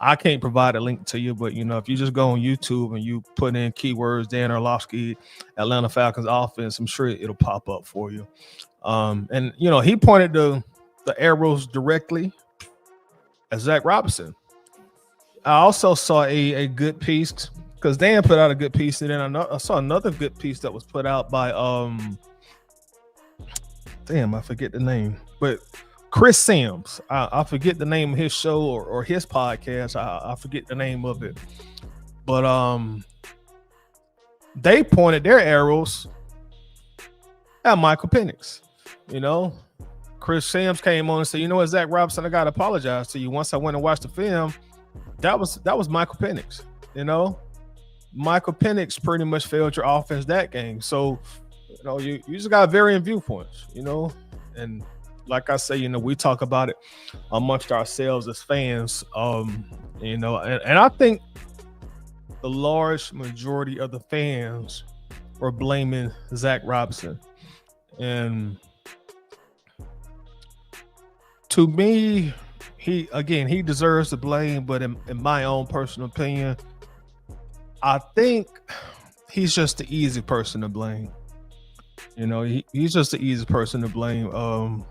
I can't provide a link to you, but if you just go on YouTube and you put in keywords Dan Orlovsky, Atlanta Falcons offense, I'm sure it'll pop up for you. And he pointed the arrows directly at Zach Robinson. I also saw a good piece because Dan put out a good piece, and then I saw another good piece that was put out by I forget the name, but Chris Sims. I forget the name of his show or his podcast. I forget the name of it, but they pointed their arrows at Michael Penix. Chris Sims came on and said, what, Zach Robinson, I gotta apologize to you. Once I went and watched the film, that was Michael Penix. Michael Penix pretty much failed your offense that game. So, you just got varying viewpoints, and like I say, we talk about it amongst ourselves as fans, and I think the large majority of the fans were blaming Zach Robinson. And to me, he deserves the blame, but in my own personal opinion, I think he's just the easy person to blame. He's just the easy person to blame.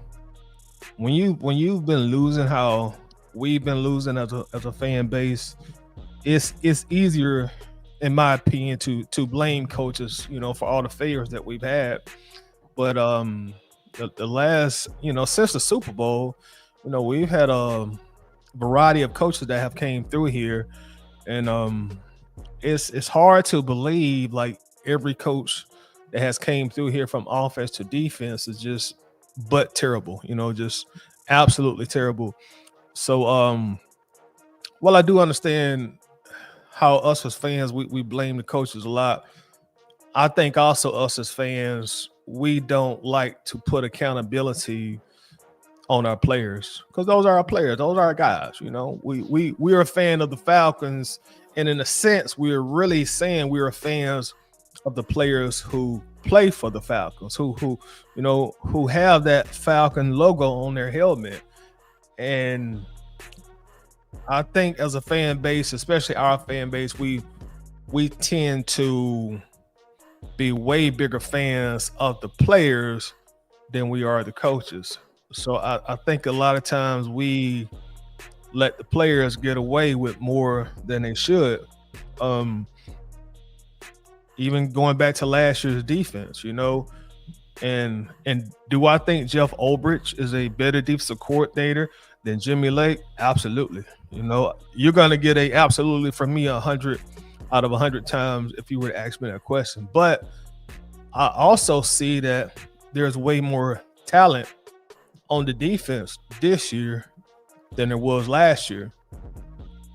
When you've been losing how we've been losing as a fan base, it's easier, in my opinion, to blame coaches, for all the failures that we've had. But the last, since the Super Bowl, we've had a variety of coaches that have came through here, and it's hard to believe like every coach that has came through here from offense to defense is just but terrible, just absolutely terrible. So while I do understand how us as fans we blame the coaches a lot, I think also us as fans, we don't like to put accountability on our players, because those are our players, those are our guys. We're a fan of the Falcons, and in a sense, we're really saying we are fans of the players who play for the Falcons, who have that Falcon logo on their helmet. And I think as a fan base, especially our fan base, we tend to be way bigger fans of the players than we are the coaches. So I think a lot of times we let the players get away with more than they should. Even going back to last year's defense, and do I think Jeff Ulbrich is a better defensive coordinator than Jimmy Lake? Absolutely. You're going to get a absolutely from me 100 out of 100 times if you were to ask me that question. But I also see that there's way more talent on the defense this year than there was last year.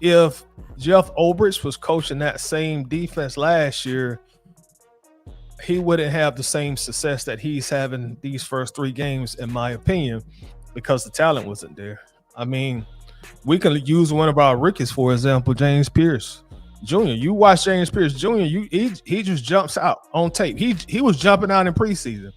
If Jeff Ulbrich was coaching that same defense last year, he wouldn't have the same success that he's having these first 3 games, in my opinion, because the talent wasn't there. I mean, we can use one of our rookies, for example, James Pierce Jr. You watch James Pierce Jr., he just jumps out on tape. He was jumping out in preseason.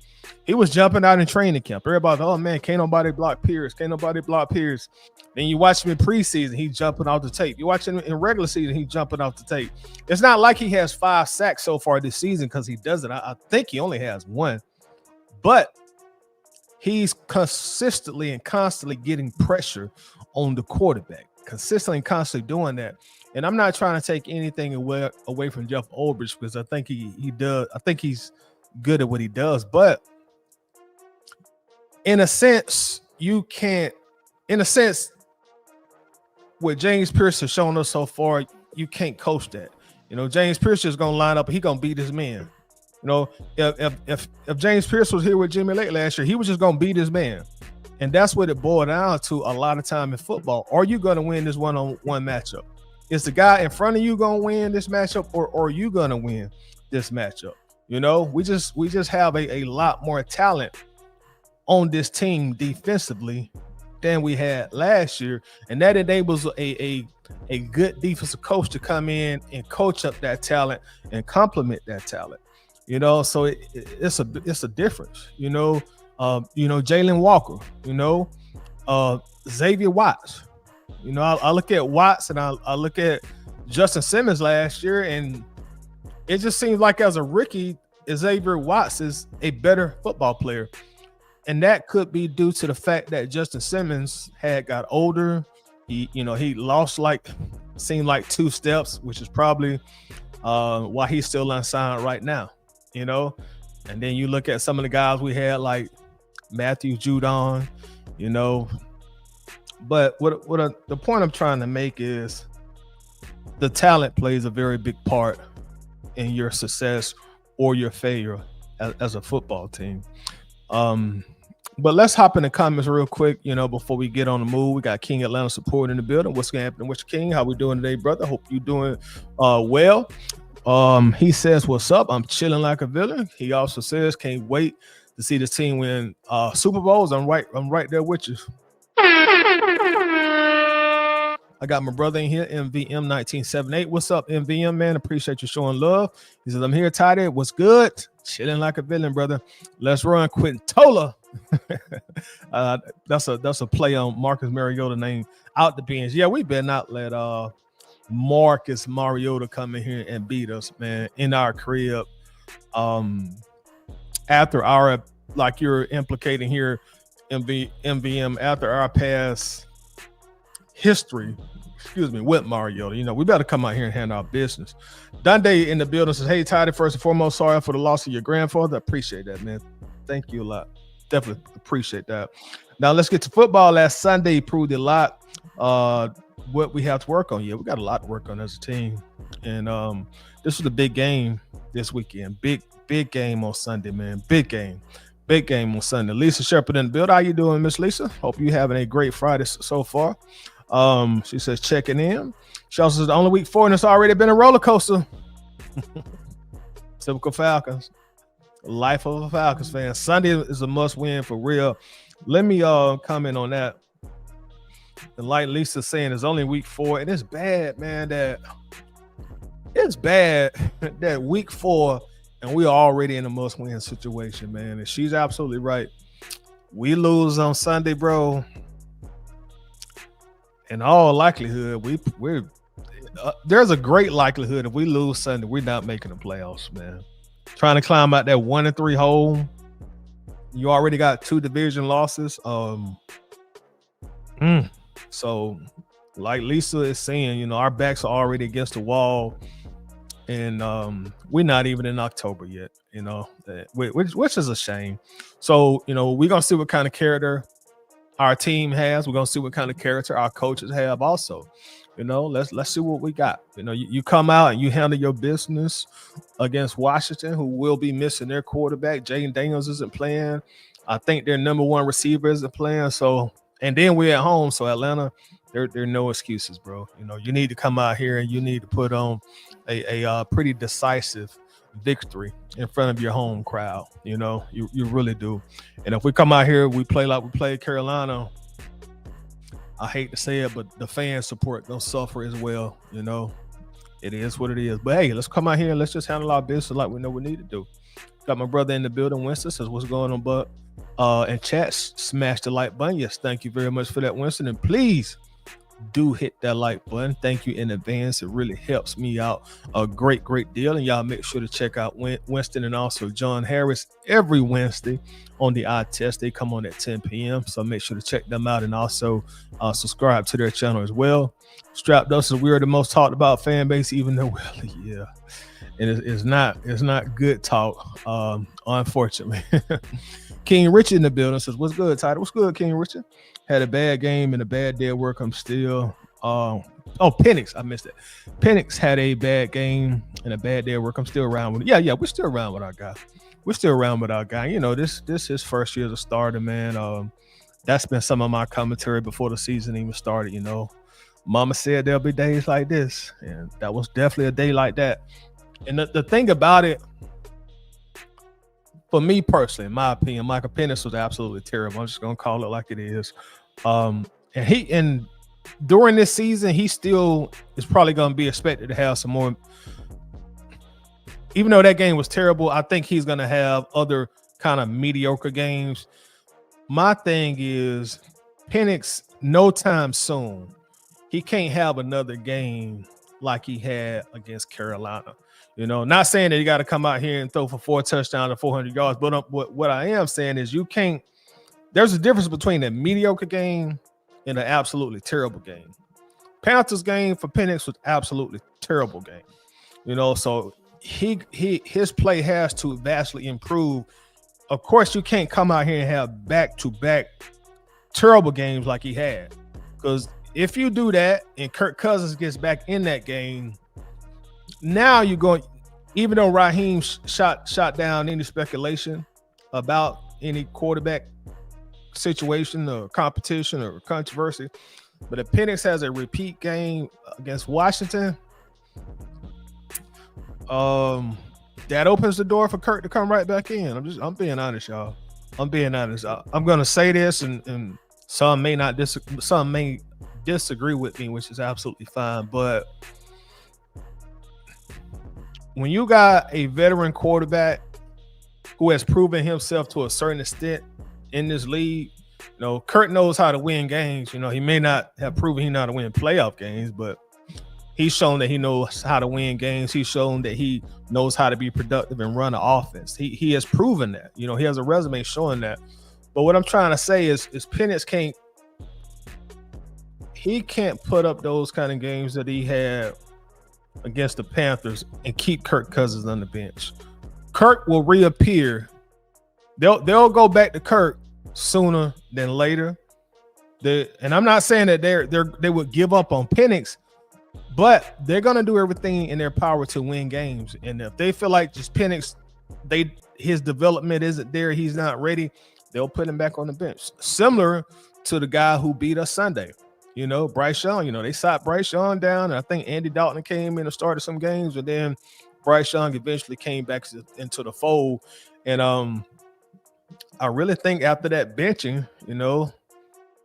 He was jumping out in training camp. Everybody, oh man, can't nobody block Pierce. Can't nobody block Pierce. Then you watch him in preseason, he's jumping off the tape. You watch him in regular season, he's jumping off the tape. It's not like he has 5 sacks so far this season because he doesn't. I think he only has 1. But he's consistently and constantly getting pressure on the quarterback. Consistently and constantly doing that. And I'm not trying to take anything away from Jeff Ulbrich, because I think he does. I think he's good at what he does. But in a sense, what James Pierce has shown us so far, you can't coach that. James Pierce is going to line up and he's going to beat his man. If James Pierce was here with Jimmy Lake last year, he was just going to beat his man. And that's what it boiled down to a lot of time in football. Are you going to win this one-on-one matchup? Is the guy in front of you going to win this matchup, or are you going to win this matchup? We just have a lot more talent on this team defensively than we had last year, and that enables a good defensive coach to come in and coach up that talent and complement that talent. So it's a difference. Jalen Walker, Xavier Watts, You know, I look at Watts and I look at Justin Simmons last year, and it just seems like as a rookie, Xavier Watts is a better football player. And that could be due to the fact that Justin Simmons had got older. He lost seemed like 2 steps, which is probably why he's still unsigned right now. You know, and then you look at some of the guys we had like Matthew Judon, you know. But the point I'm trying to make is the talent plays a very big part in your success or your failure as a football team. But let's hop in the comments real quick, you know, before we get on the move. We got King Atlanta support in the building. What's going to happen? What's King? How we doing today, brother? Hope you doing well. He says, what's up? I'm chilling like a villain. He also says, can't wait to see the team win Super Bowls. I'm right there with you. I got my brother in here, MVM 1978. What's up, MVM, man? Appreciate you showing love. He says, I'm here, Tidy. What's good? Chilling like a villain, brother. Let's run Quintola. That's a play on Marcus Mariota name out the bench. Yeah, we better not let Marcus Mariota come in here and beat us, man, in our crib. After our, like you're implicating here, MVM, after our past history, with Mariota, you know, we better come out here and handle our business. Dundee in the building says, hey, Tidy, first and foremost, sorry for the loss of your grandfather. Appreciate that, man. Thank you a lot. Definitely appreciate that. Now let's get to football. Last Sunday proved a lot what we have to work on. Yeah, we got a lot to work on as a team. And this was a big game this weekend. Big game on Sunday, man. Big game on Sunday. Lisa Shepherd in the building. How you doing, Miss Lisa? Hope you having a great Friday so far. She says checking in. She also says the only week 4 and it's already been a roller coaster. Typical Falcons. Life of a Falcons fan. Sunday is a must win for real. Let me comment on that. And like Lisa saying, it's only week 4, and it's bad, man. It's bad that week 4 and we're already in a must win situation, man. And she's absolutely right. We lose on Sunday, bro. In all likelihood, we're there's a great likelihood if we lose Sunday, we're not making the playoffs, man. Trying to climb out that 1-3 hole. You already got 2 division losses. So like Lisa is saying, you know, our backs are already against the wall, and we're not even in October yet, you know, which is a shame. So, you know, we're gonna see what kind of character our team has. We're gonna see what kind of character our coaches have also. You know, let's see what we got. You know, you come out and you handle your business against Washington, who will be missing their quarterback. Jaden Daniels isn't playing. I think their number 1 receiver isn't playing. So, and then we're at home. So Atlanta, there are no excuses, bro. You know, you need to come out here and you need to put on a pretty decisive victory in front of your home crowd. You know, you really do. And if we come out here, we play like we played Carolina, I hate to say it, but the fan support don't suffer as well. You know, it is what it is. But hey, let's come out here and let's just handle our business like we know we need to do. Got my brother in the building. Winston says, what's going on, bud? And chat, smash the like button. Yes, thank you very much for that, Winston. And please do hit that like button. Thank you in advance. It really helps me out a great deal. And y'all make sure to check out Winston and also John Harris every Wednesday on the Eye Test. They come on at 10 p.m. So make sure to check them out and also subscribe to their channel as well. Strapped us as we're the most talked about fan base, even though, well, yeah, and it's not good talk, unfortunately. King Richard in the building says, what's good, Tyler? What's good, King Richard? Had a bad game and a bad day at work. I'm still Penix. I missed it. Penix had a bad game and a bad day at work. I'm still around with it. Yeah, we're still around with our guy. You know, this his first year as a starter, man. That's been some of my commentary before the season even started, you know. Mama said there'll be days like this, and that was definitely a day like that. And the thing about it, for me personally, in my opinion, Michael Penix was absolutely terrible. I'm just gonna call it like it is. And during this season, he still is probably gonna be expected to have some more. Even though that game was terrible, I think he's gonna have other kind of mediocre games. My thing is, Penix, no time soon he can't have another game like he had against Carolina. Not saying that he got to come out here and throw for 4 touchdowns and 400 yards, but what I am saying is you can't. There's a difference between a mediocre game and an absolutely terrible game. Panthers game for Penix was absolutely terrible game. So his play has to vastly improve. Of course, you can't come out here and have back-to-back terrible games like he had, because if you do that and Kirk Cousins gets back in that game, now you're going, even though Raheem shot down any speculation about any quarterback situation or competition or controversy, but if Penix has a repeat game against Washington, that opens the door for Kirk to come right back in. I'm being honest, y'all. I'm being honest. I'm gonna say this, and some may disagree with me, which is absolutely fine. But when you got a veteran quarterback who has proven himself to a certain extent in this league, Kirk knows how to win games. He may not have proven he know how to win playoff games, but he's shown that he knows how to win games. He's shown that he knows how to be productive and run an offense. He has proven that. He has a resume showing that. But what I'm trying to say is Penix can't put up those kind of games that he had against the Panthers and keep Kirk Cousins on the bench. Kirk will reappear. They'll go back to Kirk sooner than later. And I'm not saying that they would give up on Penix, but they're gonna do everything in their power to win games. And if they feel like just Penix, his development isn't there, he's not ready, they'll put him back on the bench. Similar to the guy who beat us Sunday. Bryce Young, they sat Bryce Young down, and I think Andy Dalton came in and started some games, and then Bryce Young eventually came back into the fold. And I really think after that benching,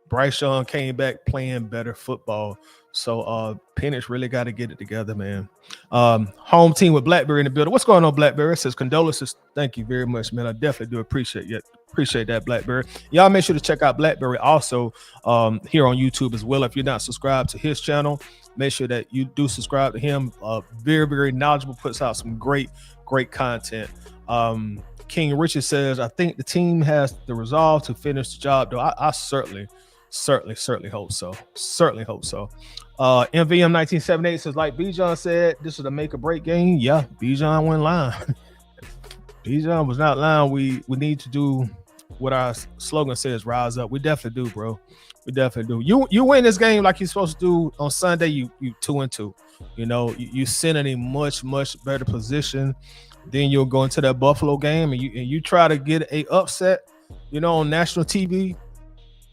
Bryce Young came back playing better football. So Penix really got to get it together, man. Home team with Blackberry in the building. What's going on, Blackberry? It says condolences. Thank you very much, man. I definitely do appreciate that, Blackberry. Y'all make sure to check out Blackberry also here on YouTube as well. If you're not subscribed to his channel, make sure that you do subscribe to him. Very, very knowledgeable, puts out some great content. King Richard says, I think the team has the resolve to finish the job, though. I certainly hope so. Certainly hope so. MVM 1978 says, like Bijan said, this is a make or break game. Yeah, Bijan went lying. Bijan was not lying. We need to do what our slogan says, rise up. We definitely do, bro. We definitely do. You win this game like you're supposed to do on Sunday, you 2-2. You sit in a much better position. Then you'll go into that Buffalo game and you try to get a upset, on national TV.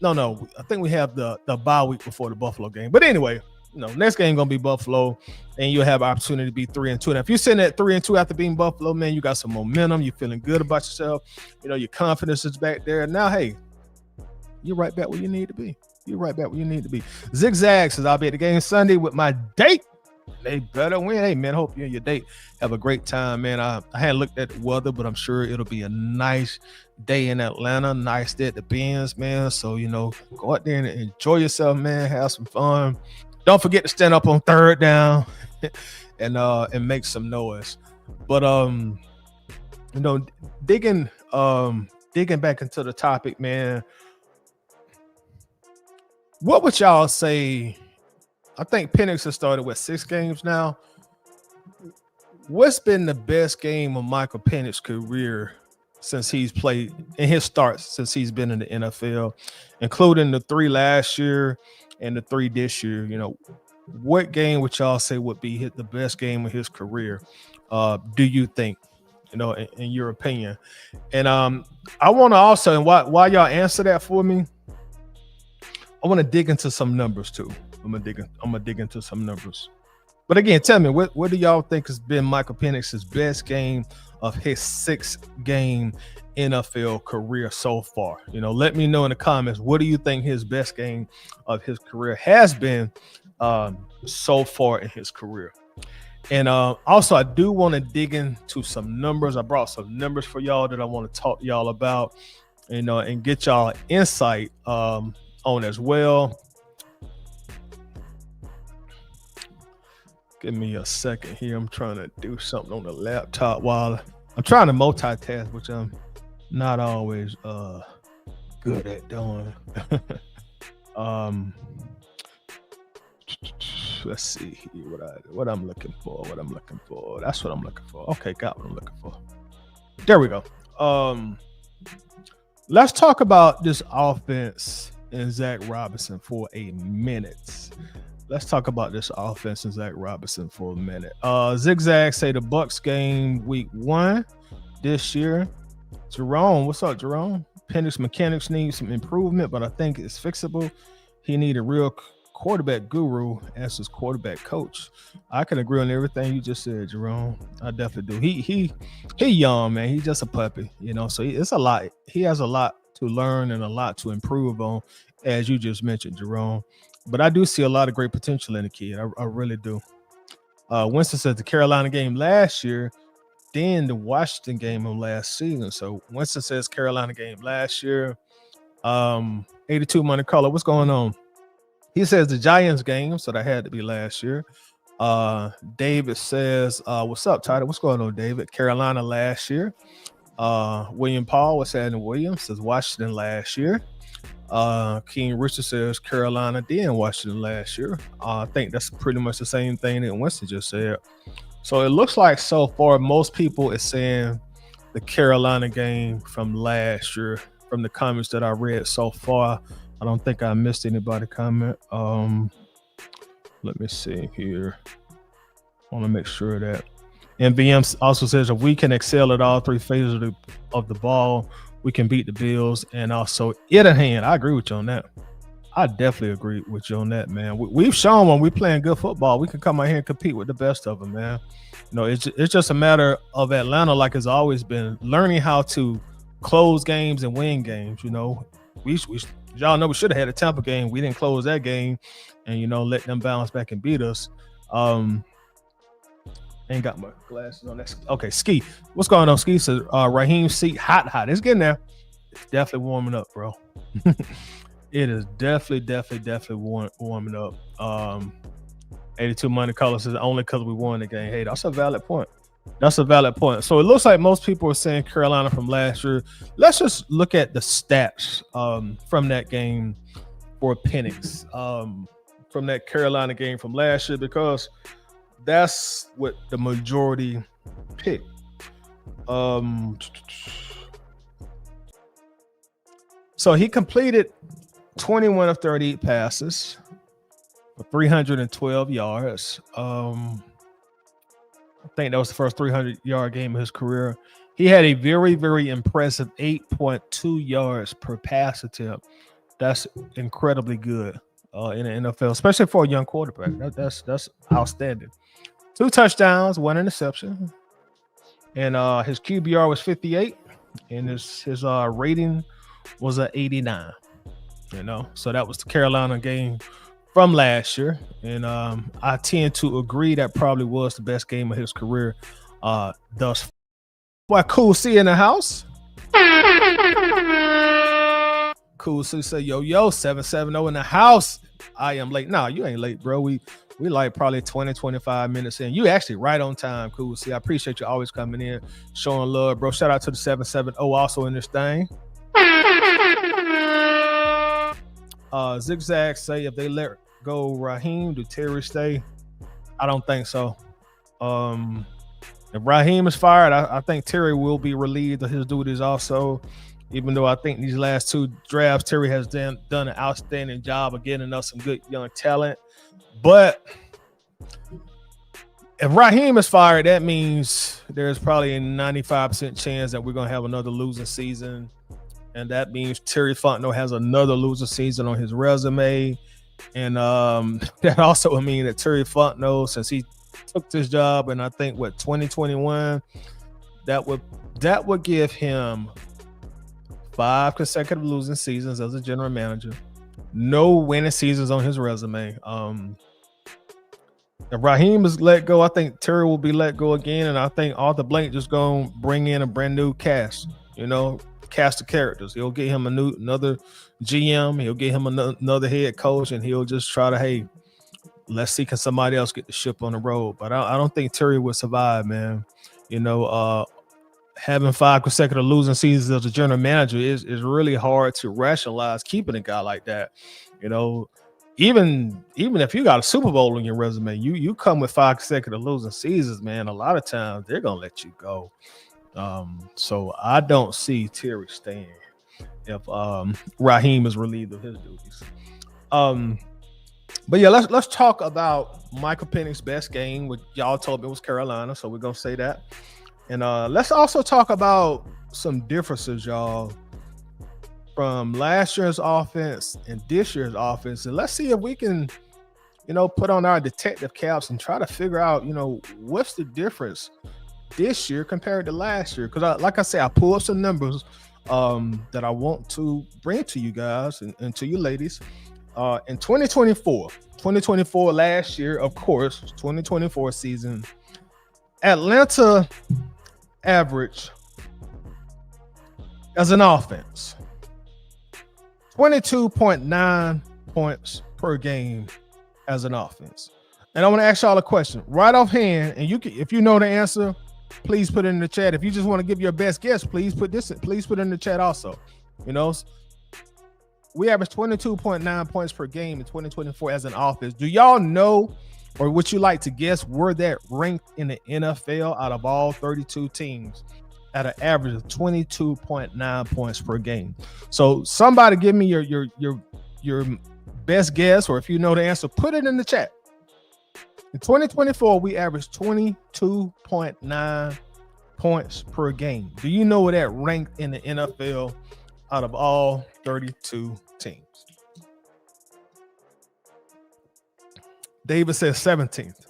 No, I think we have the bye week before the Buffalo game. But anyway, next game gonna be Buffalo, and you'll have opportunity to be 3-2. And if you're sitting at 3-2 after being Buffalo, man, you got some momentum. You're feeling good about yourself. Your confidence is back there. Now, hey, you're right back where you need to be. Zigzag says, I'll be at the game Sunday with my date. They better win. Hey, man, hope you and your date have a great time, man. I hadn't looked at the weather, but I'm sure it'll be a nice day in Atlanta, nice day at the Benz, man. So, go out there and enjoy yourself, man. Have some fun. Don't forget to stand up on third down and make some noise. But digging back into the topic, man. What would y'all say? I think Penix has started with 6 games now. What's been the best game of Michael Penix's career since he's played in his starts since he's been in the NFL, including the 3 last year and the 3 this year? What game would y'all say would be the best game of his career? Do you think, in your opinion? And I want to also, and while y'all answer that for me, I want to dig into some numbers too. I'm gonna dig into some numbers. But again, tell me, what do y'all think has been Michael Penix's best game of his 6-game NFL career so far? Let me know in the comments. What do you think his best game of his career has been so far in his career? And also, I do want to dig into some numbers. I brought some numbers for y'all that I want to talk to y'all about, and get y'all insight on as well. Give me a second here. I'm trying to do something on the laptop while I'm trying to multitask, which I'm not always good at doing. um let's see here what I'm looking for. That's what I'm looking for. Okay, got what I'm looking for. There we go. Let's talk about this offense and Zach Robinson for a minute. Let's talk about this offense and Zach Robinson for a minute. Zigzag say the Bucks game week 1 this year. Jerome, what's up, Jerome? Penix mechanics need some improvement, but I think it's fixable. He need a real quarterback guru as his quarterback coach. I can agree on everything you just said, Jerome. I definitely do. He young, man. He's just a puppy, you know. So it's a lot. He has a lot to learn and a lot to improve on, as you just mentioned, Jerome. But I do see a lot of great potential in the kid. I really do. Winston said the Carolina game last year, then the Washington game of last season. So Winston says Carolina game last year. 82 Money Color, what's going on? He says the Giants game, so that had to be last year. David says, what's up, Tyler? What's going on, David? Carolina last year. William Paul, what's happening? William says Washington last year. King Richard says Carolina then Washington last year. I think that's pretty much the same thing that Winston just said. So it looks like so far most people is saying the Carolina game from last year from the comments that I read so far. I don't think I missed anybody comment. Let me see here. I want to make sure that MVM also says if we can excel at all 3 phases of the ball, we can beat the Bills and also it in hand. I agree with you on that. I definitely agree with you on that, man. We've shown when we're playing good football, we can come out here and compete with the best of them, man. You know, it's just a matter of Atlanta, like it's always been, learning how to close games and win games. You know, y'all know we should have had a Tampa game. We didn't close that game and, you know, let them bounce back and beat us. Ain't got my glasses on. That's okay. Ski, what's going on? Ski says Raheem seat hot. It's getting there. It's definitely warming up, bro. It is definitely warming up. 82 Money Color says only because we won the game. Hey, that's a valid point. So it looks like most people are saying Carolina from last year. Let's just look at the stats from that game for Penix, from that Carolina game from last year, because that's what the majority picked. So he completed 21 of 38 passes for 312 yards. I think that was the first 300-yard game of his career. He had a very, very impressive 8.2 yards per pass attempt. That's incredibly good in the NFL, especially for a young quarterback. That's outstanding. 2 touchdowns, 1 interception, and his QBR was 58, and his rating was a 89. You know, so that was the Carolina game from last year, and I tend to agree that probably was the best game of his career thus far. Boy, Cool C in the house. Cool C say yo 770 in the house. I am late. No, you ain't late, bro. We like probably 20-25 minutes in. You actually right on time, Cool C. I appreciate you always coming in, showing love, bro. Shout out to the 770 also in this thing. Zigzag say if they let go Raheem, do Terry stay? I don't think so. If Raheem is fired, I think Terry will be relieved of his duties also. Even though I think these last 2 drafts, Terry has done an outstanding job of getting us some good young talent. But if Raheem is fired, that means there's probably a 95% chance that we're going to have another losing season. And that means Terry Fontenot has another losing season on his resume. And that also would mean that Terry Fontenot, since he took this job in, I think, 2021, that would give him 5 consecutive losing seasons as a general manager. No winning seasons on his resume. If Raheem is let go, I think Terry will be let go again. And I think Arthur Blank just going to bring in a brand new cast, you know, cast of characters. He'll get him another GM. He'll get him another head coach, and he'll just try to, hey, let's see, can somebody else get the ship on the road? But I don't think Terry will survive, man. Having 5 consecutive losing seasons as a general manager is really hard to rationalize keeping a guy like that. Even if you got a Super Bowl on your resume, you come with 5 consecutive losing seasons, man. A lot of times they're gonna let you go. So I don't see Terry staying if Raheem is relieved of his duties. But yeah, let's talk about Michael Penix's best game, which y'all told me was Carolina, so we're gonna say that. And let's also talk about some differences, y'all, from last year's offense and this year's offense. And let's see if we can, put on our detective caps and try to figure out, what's the difference this year compared to last year. Because like I said, I pulled up some numbers that I want to bring to you guys and to you ladies. In 2024 last year, of course, 2024 season, Atlanta average as an offense 22.9 points per game as an offense. And I want to ask y'all a question right offhand, and if you know the answer, please put it in the chat. If you just want to give your best guess, please put it in the chat also. We averaged 22.9 points per game in 2024 as an offense. Do y'all know, or would you like to guess where that ranked in the NFL out of all 32 teams at an average of 22.9 points per game? So somebody give me your best guess, or if you know the answer, put it in the chat. In 2024, we averaged 22.9 points per game. Do you know where that ranked in the NFL out of all 32 teams? David says 17th.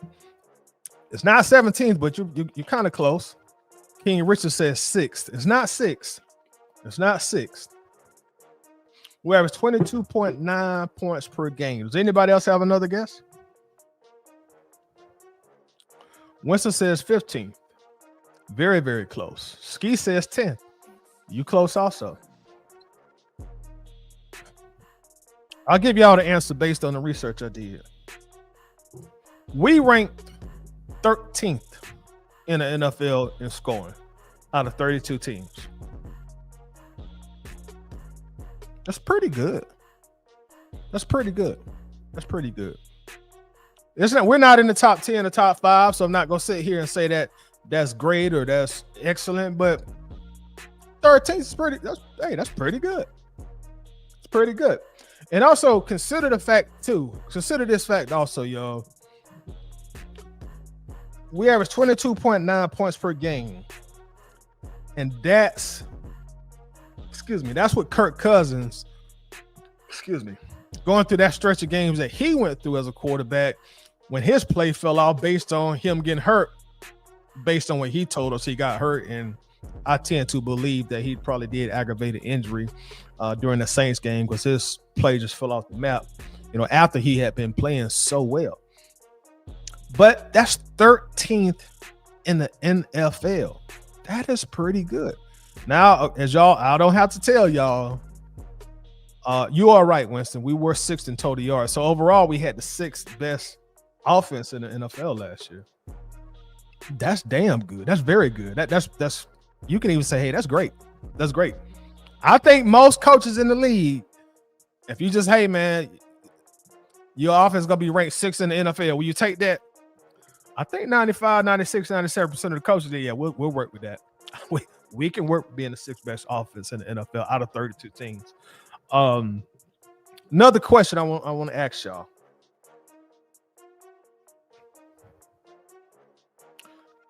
It's not 17th, but you're kind of close. King Richard says 6th. It's not 6th. It's not 6th. We average 22.9 points per game. Does anybody else have another guess? Winston says 15th. Very, very close. Ski says 10th. You close also. I'll give y'all the answer based on the research I did. We ranked 13th in the NFL in scoring out of 32 teams. That's pretty good. That's pretty good. We're not in the top 10 or top 5, so I'm not going to sit here and say that that's great or that's excellent, but 13th is that's pretty good. It's pretty good. And also consider this fact also, y'all. We average 22.9 points per game. And that's what Kirk Cousins, going through that stretch of games that he went through as a quarterback when his play fell off based on him getting hurt, based on what he told us he got hurt. And I tend to believe that he probably did aggravated injury during the Saints game because his play just fell off the map, after he had been playing so well. But that's 13th in the NFL. That is pretty good. Now, as y'all, I don't have to tell y'all, you are right, Winston. We were 6th in total yards. So overall, we had the 6th best offense in the NFL last year. That's damn good. That's very good. That's you can even say, hey, that's great. That's great. I think most coaches in the league, if you just, hey, man, your offense is going to be ranked 6th in the NFL, will you take that? I think 95, 96, 97% of the coaches, yeah, we'll work with that. We can work with being the 6th best offense in the NFL out of 32 teams. Another question I want to ask y'all.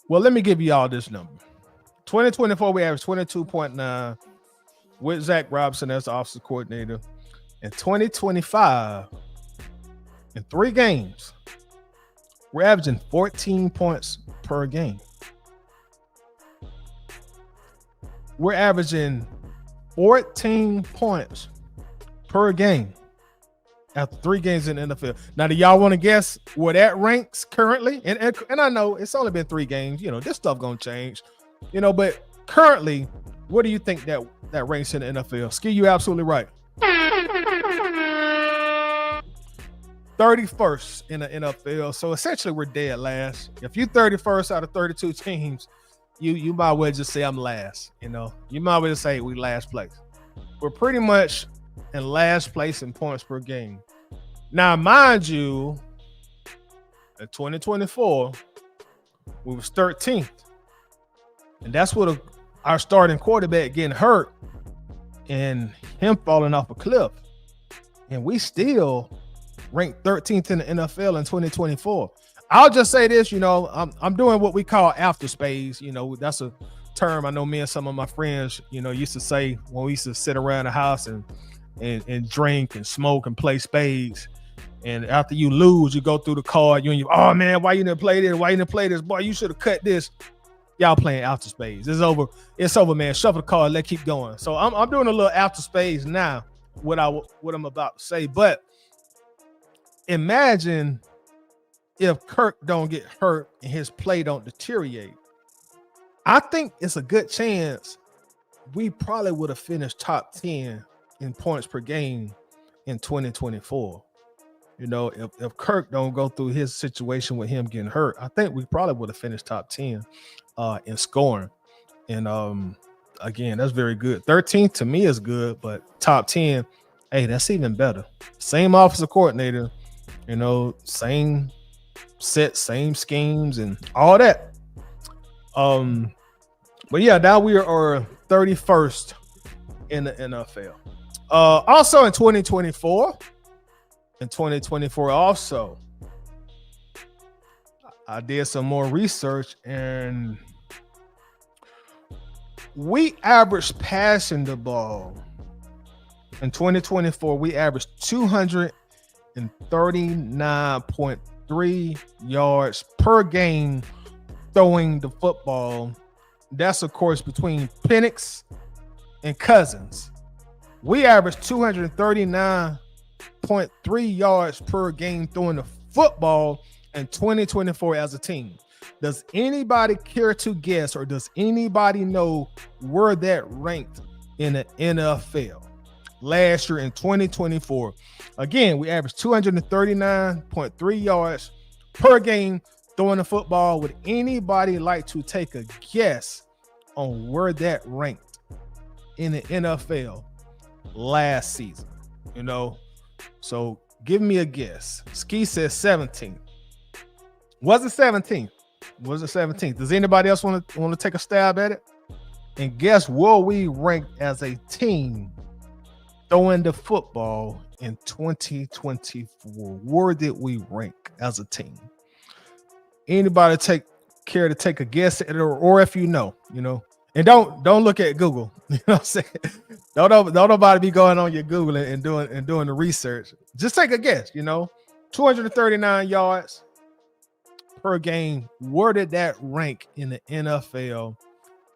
Well, let me give y'all this number. 2024, we averaged 22.9 with Zach Robinson as the offensive coordinator. In 2025, in 3 games, we're averaging 14 points per game. We're averaging 14 points per game after 3 games in the NFL. Now, do y'all want to guess where that ranks currently? And I know it's only been 3 games. This stuff gonna change. But currently, what do you think that ranks in the NFL? Ski, you absolutely right. 31st in the NFL. So essentially we're dead last. If you 31st out of 32 teams, you might well just say I'm last. You know, you might well say we last place. We're pretty much in last place in points per game. Now, mind you, in 2024, we was 13th. And that's what our starting quarterback getting hurt and him falling off a cliff. And we still ranked 13th in the NFL in 2024. I'll just say this, you know, I'm doing what we call after spades. You know, that's a term I know me and some of my friends, you know, used to say when we used to sit around the house and drink and smoke and play spades. And after you lose, you go through the card. Oh man, why you didn't play this? Why you didn't play this? Boy, you should have cut this. Y'all playing after spades. It's over. It's over, man. Shuffle the card. Let's keep going. So I'm doing a little after spades now. What I'm about to say, but imagine if Kirk don't get hurt and his play don't deteriorate. I think it's a good chance we probably would have finished top 10 in points per game in 2024. You know, if Kirk don't go through his situation with him getting hurt, I think we probably would have finished top 10 in scoring. And again, that's very good. 13th to me is good, but top 10, hey, that's even better. Same offensive coordinator, you know, same set, same schemes and all that. But yeah, now we are 31st in the NFL. Also in 2024, also, I did some more research and we averaged passing the ball in 2024. We averaged 239.3 yards per game throwing the football. That's, of course, between Penix and Cousins. We averaged 239.3 yards per game throwing the football in 2024 as a team. Does anybody care to guess, or does anybody know where that ranked in the NFL last year in 2024? Again, we averaged 239.3 yards per game throwing the football. Would anybody like to take a guess on where that ranked in the NFL last season? You know, so give me a guess. Ski says 17th. Was it 17th? Was it 17th? Does anybody else want to take a stab at it? And guess where we ranked as a team throwing the football in 2024? Where did we rank as a team? Anybody care to take a guess at it, or if you know, and don't look at Google. You know what I'm saying? Don't nobody be going on your Google and doing the research. Just take a guess. 239 yards per game. Where did that rank in the NFL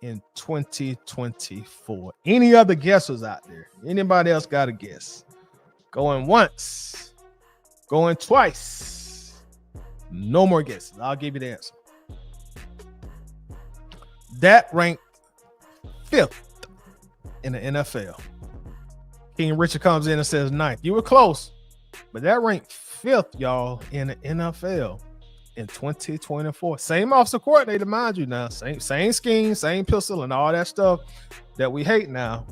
in 2024? Any other guessers out there? Anybody else got a guess? Going once, going twice. No more guesses. I'll give you the answer. That ranked 5th in the NFL. King Richard comes in and says 9th. You were close, but that ranked 5th, y'all, in the NFL in 2024. Same offensive coordinator, mind you now. Same scheme, same pistol, and all that stuff that we hate now.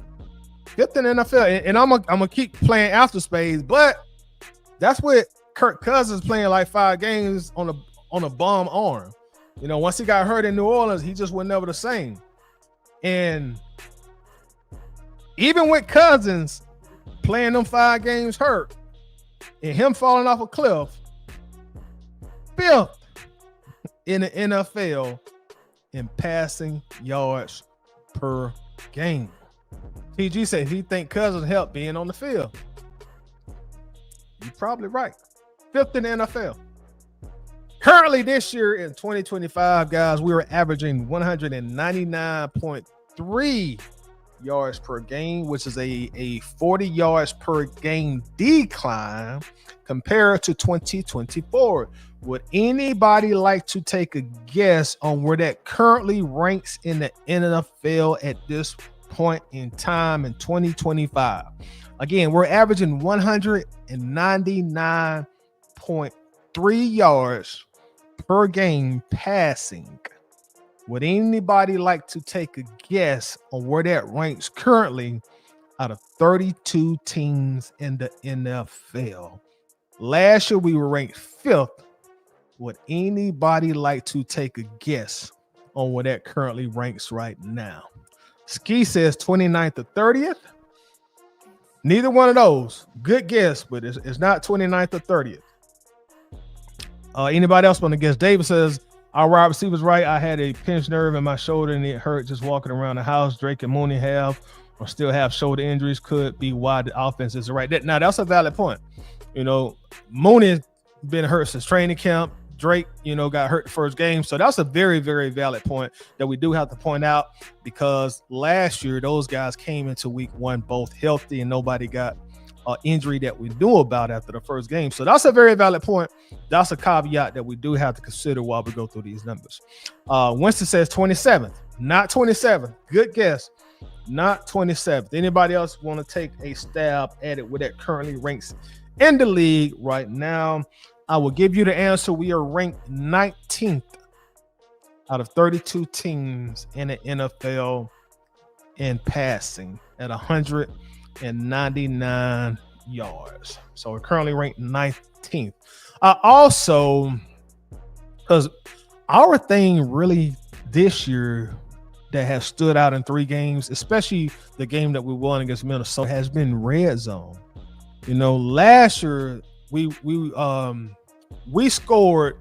5th in the NFL. And I'm gonna keep playing after spades, but that's what Kirk Cousins playing like 5 games on a bum arm. Once he got hurt in New Orleans, he just was never the same. And even with Cousins playing them 5 games hurt and him falling off a cliff, 5th in the NFL in passing yards per game. TG said he think Cousins helped being on the field. You're probably right. 5th in the NFL. Currently this year in 2025, guys, we were averaging 199.3 yards per game, which is a 40 yards per game decline compared to 2024. Would anybody like to take a guess on where that currently ranks in the NFL at this point in time in 2025? Again, we're averaging 199 28.3 yards per game passing. Would anybody like to take a guess on where that ranks currently out of 32 teams in the NFL? Last year we were ranked 5th. Would anybody like to take a guess on where that currently ranks right now? Ski says 29th or 30th. Neither one of those. Good guess, but it's not 29th or 30th. Anybody else want to guess? David says, our wide receiver's right. I had a pinched nerve in my shoulder and it hurt just walking around the house. Drake and Mooney have or still have shoulder injuries. Could be why the offense is right. Now, that's a valid point. You know, Mooney's been hurt since training camp. Drake, got hurt the first game. So that's a very, very valid point that we do have to point out, because last year those guys came into week 1 both healthy and nobody got an injury that we knew about after the first game. So that's a very valid point. That's a caveat that we do have to consider while we go through these numbers. Winston says 27th, not 27th. Good guess. Not 27th. Anybody else want to take a stab at it where that currently ranks in the league right now? I will give you the answer. We are ranked 19th out of 32 teams in the NFL in passing at 199 yards. So we're currently ranked 19th. Also, because our thing really this year that has stood out in 3 games, especially the game that we won against Minnesota, has been red zone. Last year we scored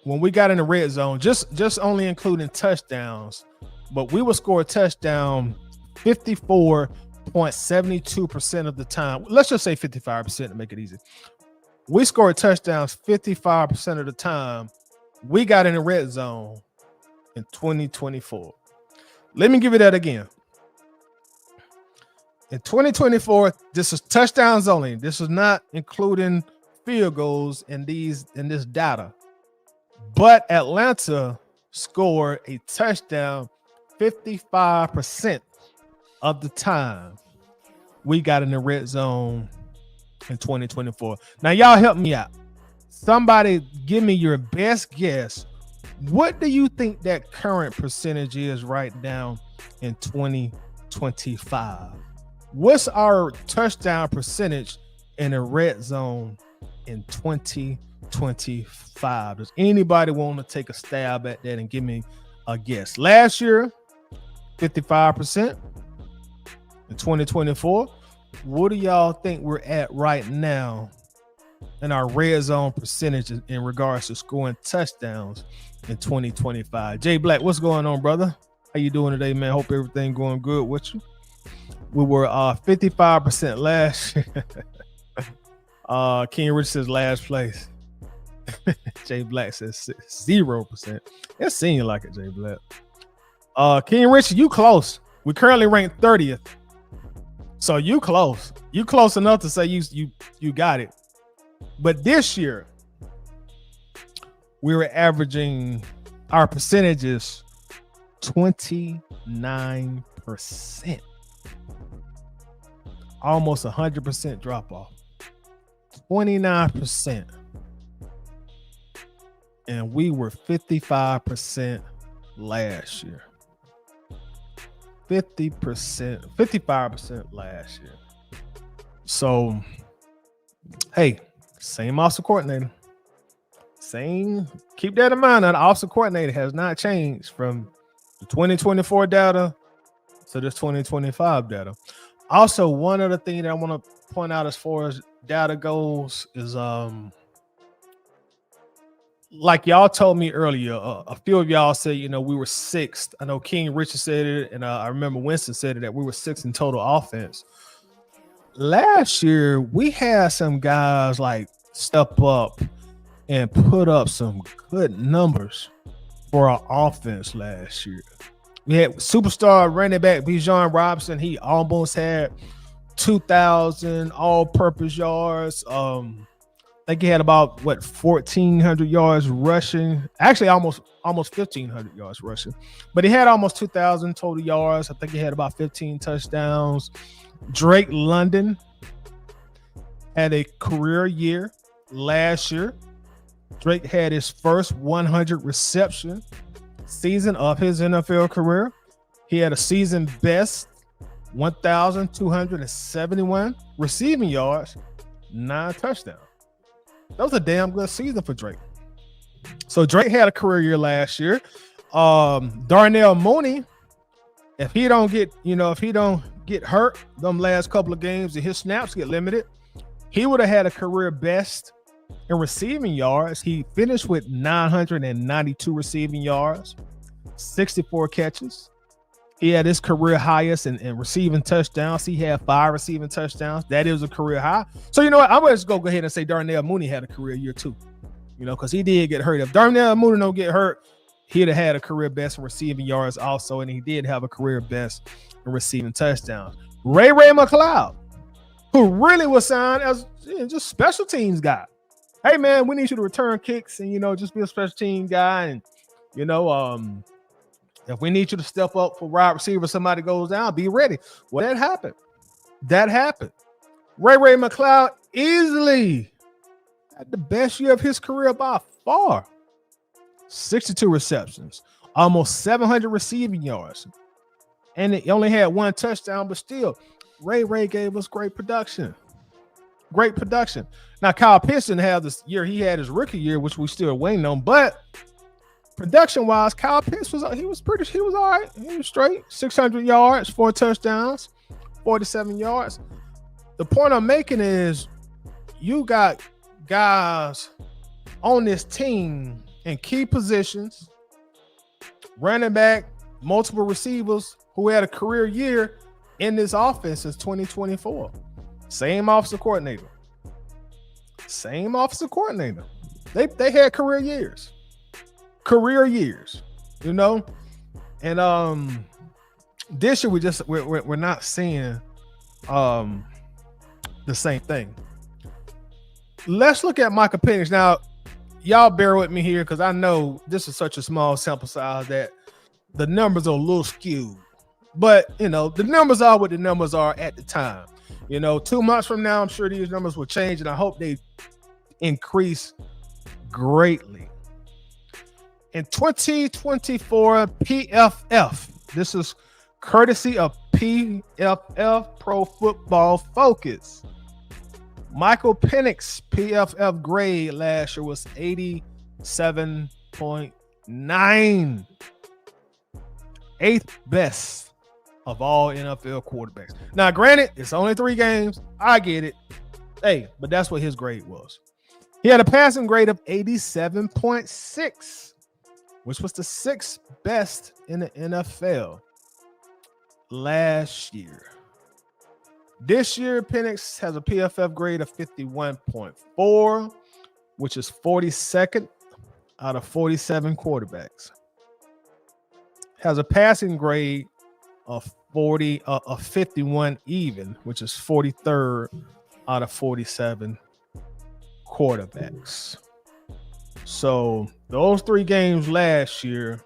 when we got in the red zone, just only including touchdowns, but we would score a touchdown 54.72% of the time. Let's just say 55% to make it easy. We scored touchdowns 55% of the time we got in the red zone in 2024. Let me give you that again. In 2024, this is touchdowns only. This is not including field goals in this data. But Atlanta scored a touchdown 55% of the time we got in the red zone in 2024. Now, y'all help me out. Somebody give me your best guess. What do you think that current percentage is right now in 2025? What's our touchdown percentage in the red zone in 2025? Does anybody want to take a stab at that and give me a guess? Last year, 55%. In 2024, what do y'all think we're at right now in our red zone percentage in regards to scoring touchdowns in 2025? Jay Black, what's going on, brother? How you doing today, man? Hope everything going good with you. We were 55% last year. King Rich says last place. Jay Black says 0%. It seemed like it, Jay Black. King Rich, you close. We currently ranked 30th. So you close. You close enough to say you got it. But this year, we were averaging our percentages 29%. Almost 100% drop off. 29%. And we were 55% last year. 55% last year. So, hey, same offensive coordinator. Keep that in mind. Now, the offensive coordinator has not changed from the 2024 data to this 2025 data. Also, one other thing that I want to point out as far as data goes is like y'all told me earlier, a few of y'all said, we were 6th. I know King Richard said it, and I remember Winston said it, that we were 6th in total offense. Last year, we had some guys like step up and put up some good numbers for our offense last year. We had superstar running back Bijan Robinson. He almost had 2,000 all-purpose yards. I think he had about 1,400 yards rushing. Actually, almost 1,500 yards rushing. But he had almost 2,000 total yards. I think he had about 15 touchdowns. Drake London had a career year last year. Drake had his first 100 reception season of his NFL career. He had a season best 1,271 receiving yards, 9 touchdowns. That was a damn good season for Drake. So Drake had a career year last year. Darnell Mooney, if he don't get hurt them last couple of games and his snaps get limited, he would have had a career best in receiving yards. He finished with 992 receiving yards, 64 catches. He had his career highest in receiving touchdowns. He had 5 receiving touchdowns. That is a career high. So you know what? I'm going to just go ahead and say Darnell Mooney had a career year too. Because he did get hurt. If Darnell Mooney don't get hurt, he'd have had a career best in receiving yards also, and he did have a career best in receiving touchdowns. Ray McLeod, who really was signed as just special teams guy. Hey man, we need you to return kicks and just be a special team guy, and if we need you to step up for wide receiver, somebody goes down, be ready. Well, that happened. Ray McLeod easily had the best year of his career by far. 62 receptions, almost 700 receiving yards, and he only had 1 touchdown, but still, Ray gave us great production. Now, Kyle Pitts didn't have this year. He had his rookie year, which we still waiting on, but production-wise, Kyle Pitts was all right. He was straight. 600 yards, 4 touchdowns, 47 yards. The point I'm making is you got guys on this team in key positions, running back, multiple receivers who had a career year in this offense since 2024. Same offensive coordinator. They had career years. And this year we're not seeing the same thing. Let's look at Michael Penix. Now, y'all bear with me here because I know this is such a small sample size that the numbers are a little skewed. But, the numbers are what the numbers are at the time. 2 months from now, I'm sure these numbers will change, and I hope they increase greatly. In 2024 PFF, this is courtesy of PFF Pro Football Focus. Michael Penix PFF grade last year was 87.9. 8th best of all NFL quarterbacks. Now, granted, it's only 3 games. I get it. Hey, but that's what his grade was. He had a passing grade of 87.6, which was the 6th best in the NFL last year. This year, Penix has a PFF grade of 51.4, which is 42nd out of 47 quarterbacks. Has a passing grade of 51 even, which is 43rd out of 47 quarterbacks. So those 3 games last year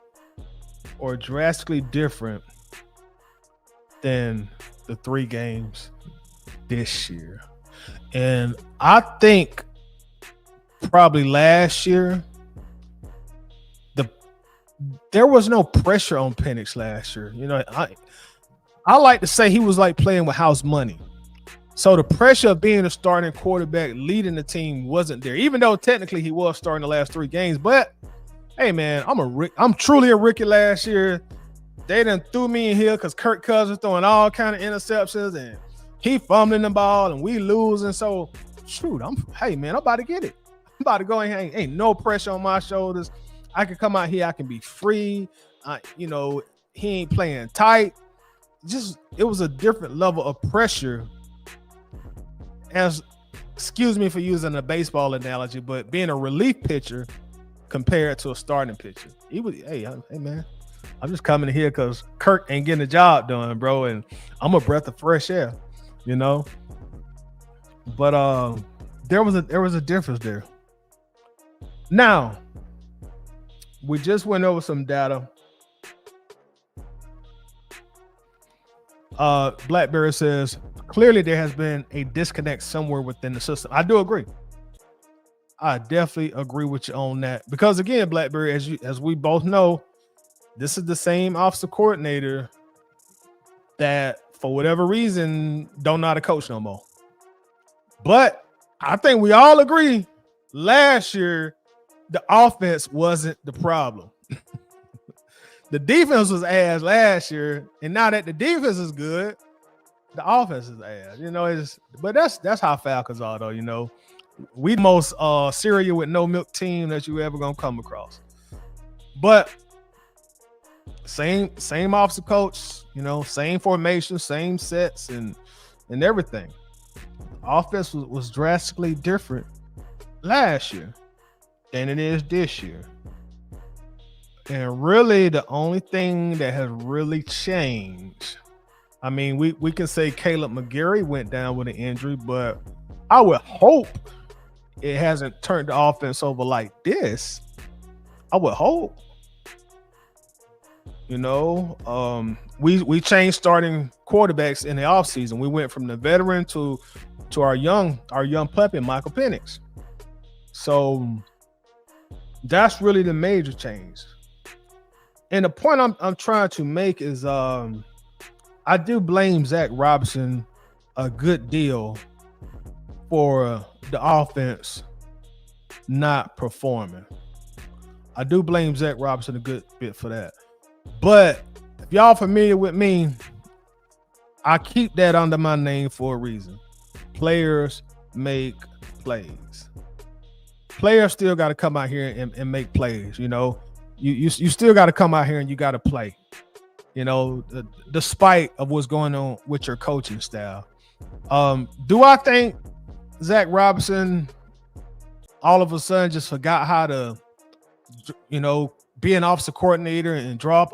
are drastically different than the 3 games this year. And I think probably last year, there was no pressure on Penix last year. I like to say he was like playing with house money. So the pressure of being a starting quarterback leading the team wasn't there, even though technically he was starting the last 3 games. But hey, man, I'm truly a rookie last year. They done threw me in here because Kirk Cousins throwing all kind of interceptions and he fumbling the ball and we losing. So shoot, I'm about to get it. I'm about to go in here. Ain't no pressure on my shoulders. I can come out here. I can be free. He ain't playing tight. It was a different level of pressure. Excuse me for using a baseball analogy, but being a relief pitcher compared to a starting pitcher. Hey man, I'm just coming here because Kirk ain't getting the job done, bro, and I'm a breath of fresh air, But there was a difference there. Now, we just went over some data. Blackberry says, clearly there has been a disconnect somewhere within the system. I do agree. I definitely agree with you on that because again, Blackberry, as we both know, this is the same offensive coordinator that, for whatever reason, don't know how to coach no more. But I think we all agree last year the offense wasn't the problem. The defense was ass last year, and now that the defense is good, the offense is ass. But that's how Falcons are, though. We the most cereal with no milk team that you ever gonna come across. But same offensive coach, same formation, same sets, and everything. Offense was drastically different last year than it is this year. And really, the only thing that has really changed, I mean, we can say Caleb McGarry went down with an injury, but I would hope it hasn't turned the offense over like this. I would hope. We changed starting quarterbacks in the offseason. We went from the veteran to our young puppy, Michael Penix. So that's really the major change. And the point I'm trying to make is I do blame Zach Robinson a good deal for the offense not performing. I do blame Zach Robinson a good bit for that. But if y'all familiar with me, I keep that under my name for a reason. Players make plays. Players still got to come out here and make plays. You still got to come out here and you got to play. Despite of what's going on with your coaching style. Do I think Zach Robinson all of a sudden just forgot how to, be an offensive coordinator and draw up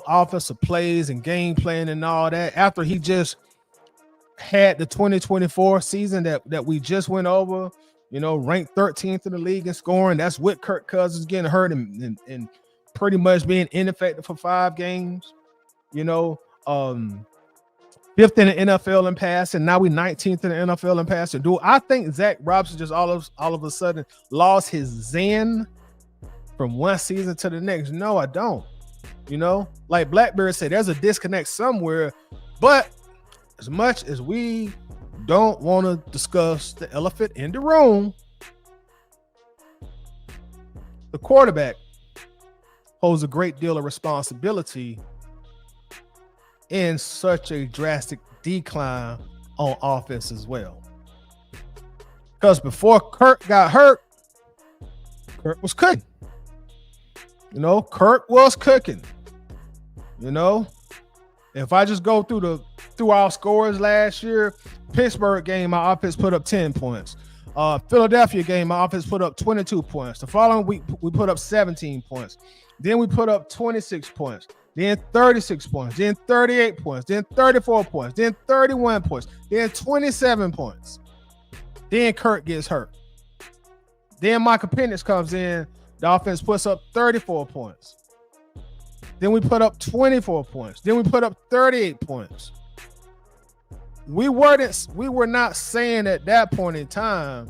offensive plays and game plan and all that after he just had the 2024 season that we just went over, ranked 13th in the league in scoring. That's with Kirk Cousins getting hurt and pretty much being ineffective for 5 games, 5th in the NFL in passing. Now we 19th in the NFL in passing. Do I think Zach Robinson just all of a sudden lost his zen from one season to the next? No, I don't. Like Blackberry said, there's a disconnect somewhere. But as much as we don't want to discuss the elephant in the room, the quarterback holds a great deal of responsibility in such a drastic decline on offense as well. Because before Kirk got hurt, Kirk was cooking. Kirk was cooking. If I just go through our scores last year, Pittsburgh game, my offense put up 10 points. Philadelphia game, my offense put up 22 points. The following week, we put up 17 points. Then we put up 26 points. Then 36 points. Then 38 points. Then 34 points. Then 31 points. Then 27 points. Then Kirk gets hurt. Then Michael Penix comes in. The offense puts up 34 points. Then we put up 24 points. Then we put up 38 points. We were not saying at that point in time,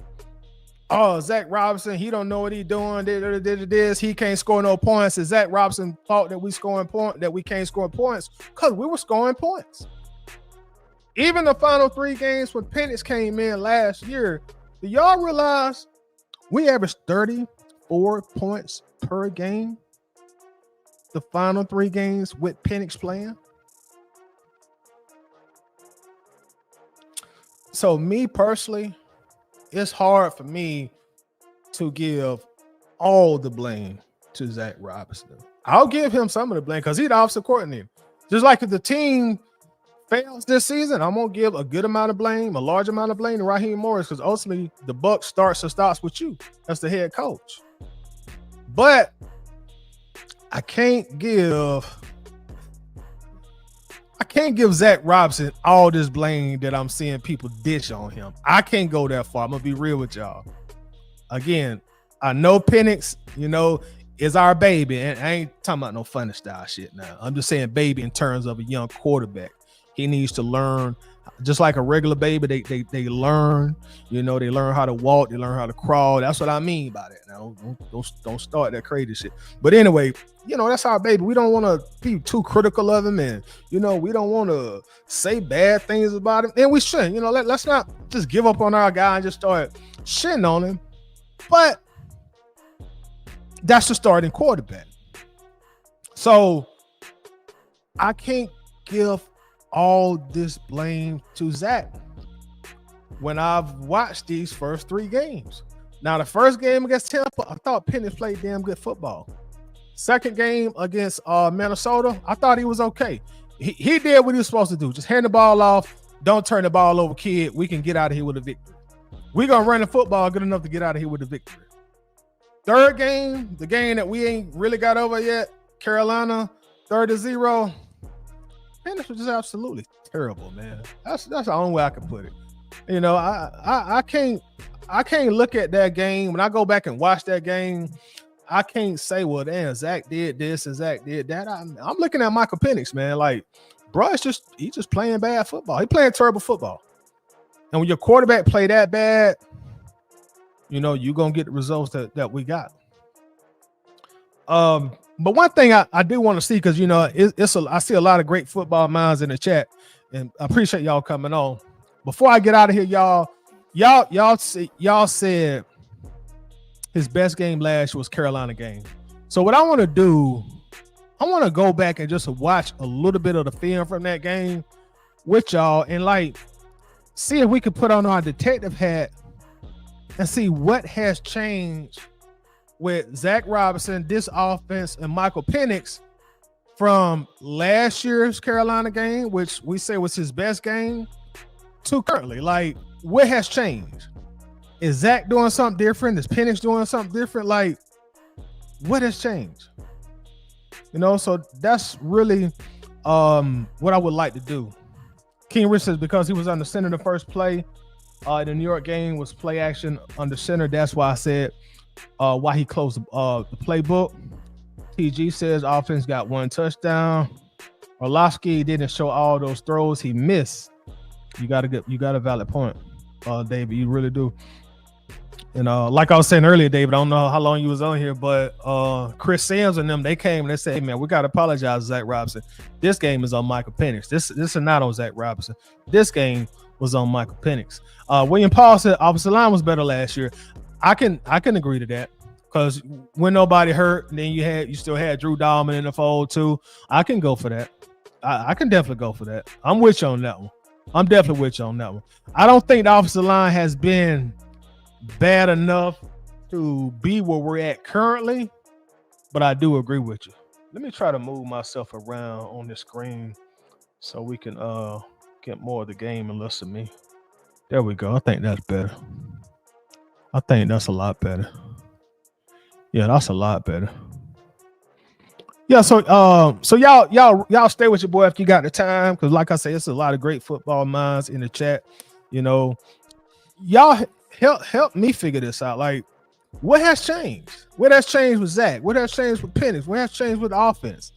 oh, Zach Robinson, he don't know what he's doing. This, he can't score no points. And Zach Robinson thought that we can't score points because we were scoring points. Even the final 3 games when Penix came in last year, do y'all realize we averaged 34 points per game? The final 3 games with Penix playing. So me personally, it's hard for me to give all the blame to Zach Robinson. I'll give him some of the blame because he's the offensive coordinator. Just like if the team fails this season, I'm gonna give a good amount of blame, a large amount of blame to Raheem Morris because ultimately the buck starts with you. That's the head coach. But I can't give Zach Robinson all this blame that I'm seeing people ditch on him. I can't go that far. I'm gonna be real with y'all. Again, I know Penix, is our baby, and I ain't talking about no funny style shit now. I'm just saying baby in terms of a young quarterback. He needs to learn, just like a regular baby. They learn, they learn how to walk, they learn how to crawl. That's what I mean by that. Now, don't start that crazy shit. But anyway, that's our baby. We don't want to be too critical of him, and we don't want to say bad things about him, and we shouldn't. Let's not just give up on our guy and just start shitting on him. But that's the starting quarterback. So I can't give all this blame to Zach when I've watched these first 3 games. Now, the first game against Tampa, I thought Penix played damn good football. Second game against Minnesota, I thought he was okay. He did what he was supposed to do. Just hand the ball off. Don't turn the ball over, kid. We can get out of here with a victory. We're going to run the football good enough to get out of here with a victory. Third game, the game that we ain't really got over yet, Carolina, 30-0. Penix was just absolutely terrible, man. That's the only way I can put it. I can't look at that game. When I go back and watch that game, I can't say, well, damn, Zach did this and Zach did that. I'm looking at Michael Penix, man. Like, bro, he's just playing bad football. He playing terrible football. And when your quarterback play that bad, you're going to get the results that we got. But one thing I do want to see, because I see a lot of great football minds in the chat, and I appreciate y'all coming on. Before I get out of here, y'all said his best game last year was Carolina game. So what I want to do, I want to go back and just watch a little bit of the film from that game with y'all, and see if we could put on our detective hat and see what has changed with Zach Robinson, this offense, and Michael Penix from last year's Carolina game, which we say was his best game, to currently. Like, what has changed? Is Zach doing something different? Is Penix doing something different? Like, what has changed? So that's really what I would like to do. King Rich says because he was under center the first play, the New York game was play action under center. That's why I said why he closed the playbook. TG says offense got 1 touchdown. Orlovsky didn't show all those throws he missed. You got a valid point, David. You really do. And like I was saying earlier, David, I don't know how long you was on here, but Chris Sims and them, they came and they said, hey, man, we got to apologize to Zach Robinson. This game is on Michael Penix. This is not on Zach Robinson. This game was on Michael Penix. William Paul said offensive line was better last year. I can agree to that, because when nobody hurt, then you still had Drew Dahlman in the fold too. I can go for that. I can definitely go for that. I'm with you on that one. I'm definitely with you on that one. I don't think the offensive line has been bad enough to be where we're at currently, but I do agree with you. Let me try to move myself around on this screen so we can get more of the game and less of me. There we go. I think that's better. I think that's a lot better. Yeah, that's a lot better. Yeah, so y'all stay with your boy if you got the time, because like I say, it's a lot of great football minds in the chat. Y'all help me figure this out. Like, what has changed? What has changed with Zach? What has changed with Penix? What has changed with the offense?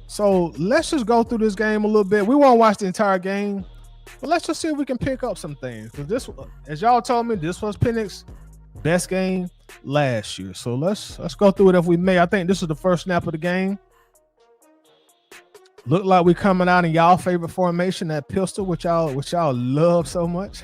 So let's just go through this game a little bit. We won't watch the entire game, but let's just see if we can pick up some things. Because this, as y'all told me, this was Penix's best game last year. So let's go through it if we may. I think this is the first snap of the game. Look like we coming out in y'all favorite formation, that pistol, which y'all love so much.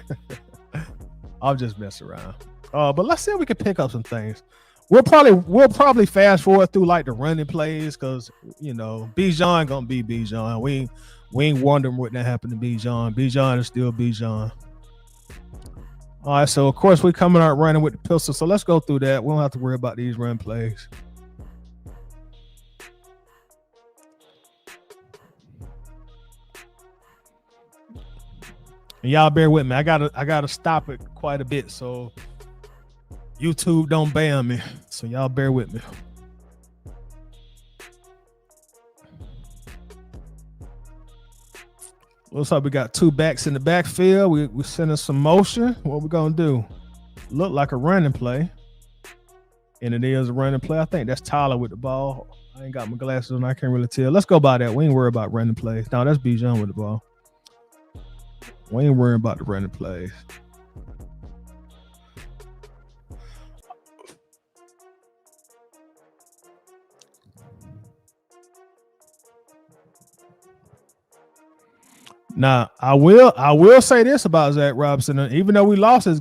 I'll just mess around. But let's see if we can pick up some things. We'll probably fast forward through like the running plays, because Bijan gonna be Bijan. We ain't wondering what that happened to Bijan. Bijan is still Bijan. All right, so of course we're coming out running with the pistol. So let's go through that. We don't have to worry about these run plays. And y'all bear with me. I gotta stop it quite a bit so YouTube don't ban me. So y'all bear with me. Looks like we got 2 backs in the backfield. We're sending some motion. What we gonna do? Look like a running play. And it is a running play. I think that's Tyler with the ball. I ain't got my glasses on. I can't really tell. Let's go by that. We ain't worried about running plays. No, that's Bijan with the ball. We ain't worrying about the running plays. Now, I will say this about Zach Robinson. Even though we lost this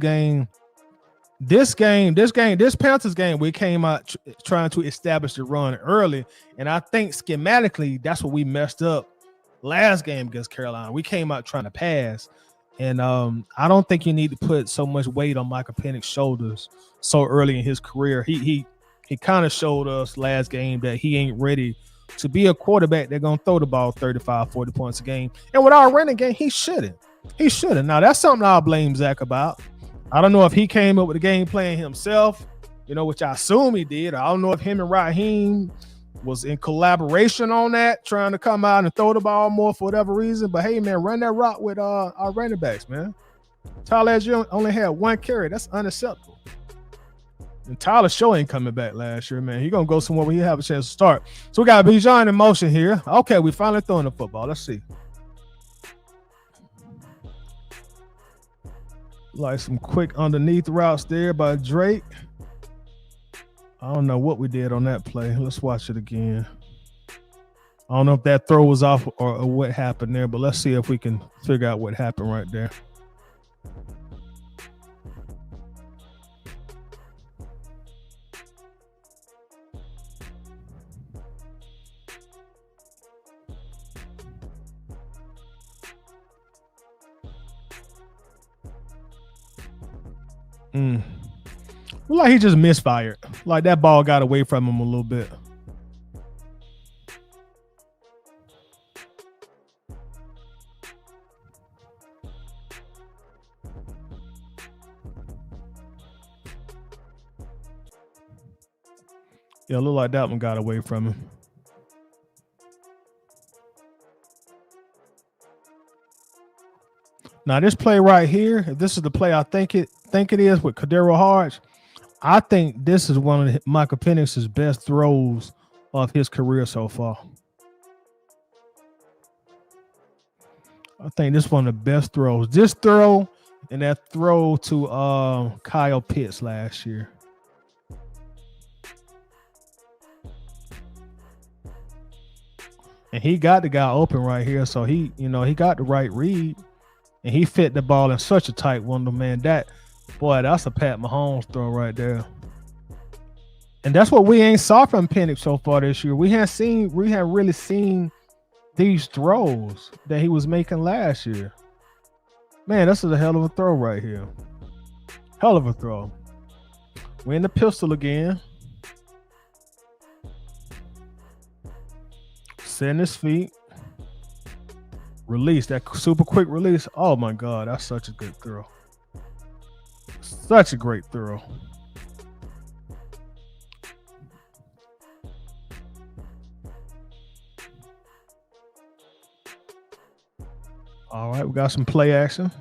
Panthers game, we came out trying to establish the run early, and I think schematically that's what we messed up last game against Carolina. We came out trying to pass, and I don't think you need to put so much weight on Michael Penix shoulders so early in his career. He kind of showed us last game that he ain't ready to be a quarterback that's going to throw the ball 35, 40 points a game. And with our running game, he shouldn't. Now, that's something I'll blame Zach about. I don't know if he came up with the game plan himself, which I assume he did. I don't know if him and Raheem was in collaboration on that, trying to come out and throw the ball more for whatever reason. But, hey, man, run that route with our running backs, man. Tyler Algier only had 1 carry. That's unacceptable. And Tyler Show ain't coming back last year, man. He's going to go somewhere where he have a chance to start. So we got Bijan in motion here. Okay, we finally throwing the football. Let's see. Like some quick underneath routes there by Drake. I don't know what we did on that play. Let's watch it again. I don't know if that throw was off or what happened there, but let's see if we can figure out what happened right there. Like he just misfired. Like that ball got away from him a little bit. Yeah, it looked like that one got away from him. Now this play right here, if this is the play I think it is with Kadero Hodge, I think this is one of Michael Penix's best throws of his career so far. I think this is one of the best throws. This throw and that throw to Kyle Pitts last year. And he got the guy open right here, so he got the right read. And he fit the ball in such a tight window, man. That's a Pat Mahomes throw right there. And that's what we ain't saw from Penix so far this year. We haven't really seen these throws that he was making last year. Man, this is a hell of a throw right here. Hell of a throw. We're in the pistol again. Setting his feet. Release, that super quick release. Oh my God, that's such a good throw. Such a great throw. All right, we got some play action.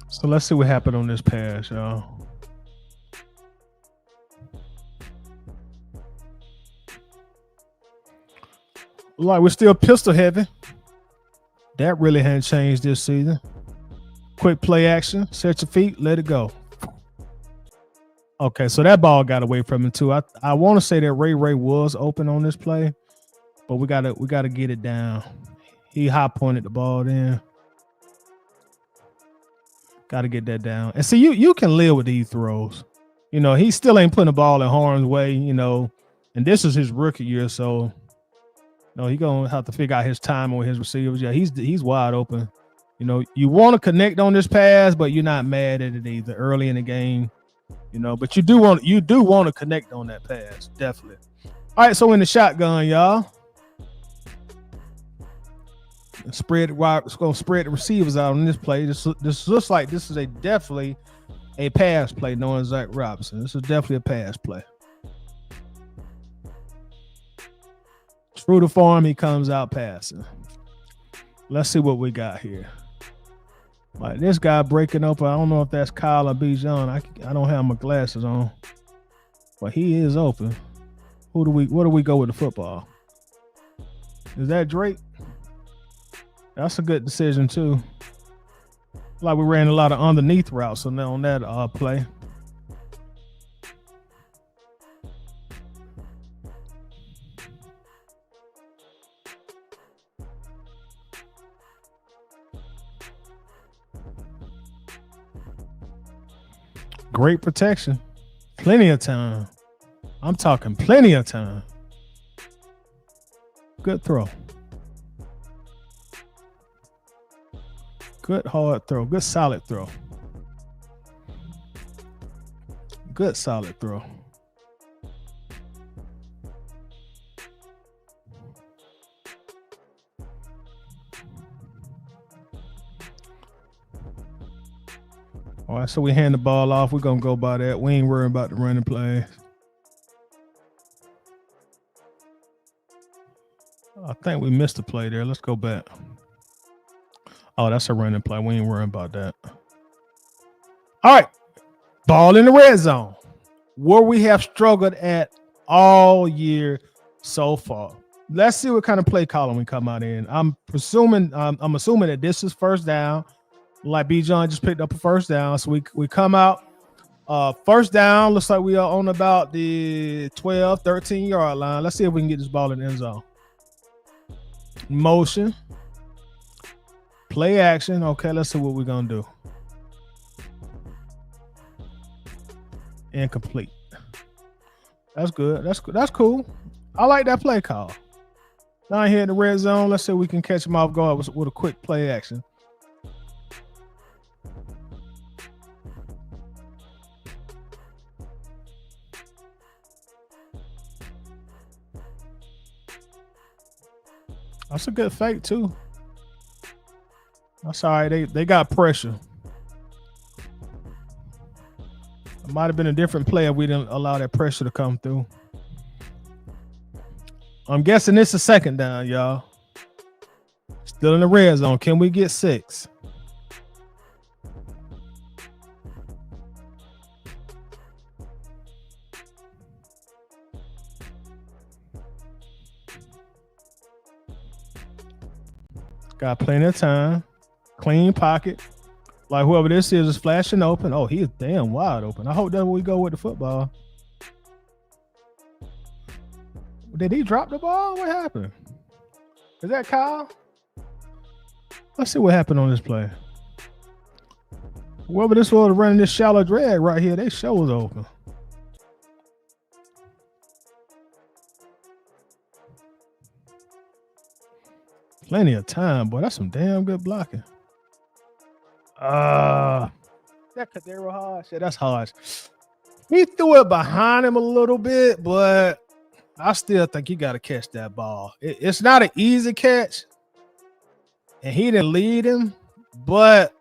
So let's see what happened on this pass, y'all. Like we're still pistol heavy. That really hadn't changed this season. Quick play action, set your feet, let it go. Okay, so that ball got away from him too. I want to say that Ray was open on this play, but we gotta get it down. He high pointed the ball then. Got to get that down. And see, you can live with these throws. He still ain't putting the ball in harm's way, and this is his rookie year, so he gonna have to figure out his time with his receivers. Yeah, he's wide open. You want to connect on this pass, but you're not mad at it either early in the game. But you do want to connect on that pass, definitely. All right, so in the shotgun, y'all. It's going to spread the receivers out on this play. This looks like this is definitely a pass play, knowing Zach Robinson. This is definitely a pass play. True to form, he comes out passing. Let's see what we got here. Like this guy breaking open. I don't know if that's Kyle or Bijan. I don't have my glasses on, but he is open. Where do we go with the football? Is that Drake? That's a good decision too. Like we ran a lot of underneath routes on that play. Great protection. Plenty of time. I'm talking plenty of time. Good throw. Good hard throw. Good solid throw. Good solid throw. All right, so we hand the ball off. We're going to go by that. We ain't worrying about the running play. I think we missed a play there. Let's go back. Oh, that's a running play. We ain't worrying about that. All right. Ball in the red zone, where we have struggled at all year so far. Let's see what kind of play column we come out in. I'm assuming that this is first down. Like Bijan just picked up a first down. So we come out. First down. Looks like we are on about the 12, 13-yard line. Let's see if we can get this ball in the end zone. Motion. Play action. Okay, let's see what we're going to do. Incomplete. That's good. That's cool. I like that play call. Down here in the red zone, let's see if we can catch him off guard with a quick play action. That's a good fake too. That's all right. They got pressure. It might have been a different play if we didn't allow that pressure to come through. I'm guessing this is second down, y'all. Still in the red zone. Can we get 6? Got plenty of time. Clean pocket. Like whoever this is flashing open. Oh, he's damn wide open. I hope that's where we go with the football. Did he drop the ball? What happened? Is that Kyle? Let's see what happened on this play. Whoever this was running this shallow drag right here, they show was open. Plenty of time, boy. That's some damn good blocking. That Kadero Hodge. Yeah, that's Hodge. He threw it behind him a little bit, but I still think you got to catch that ball. It's not an easy catch, and he didn't lead him, but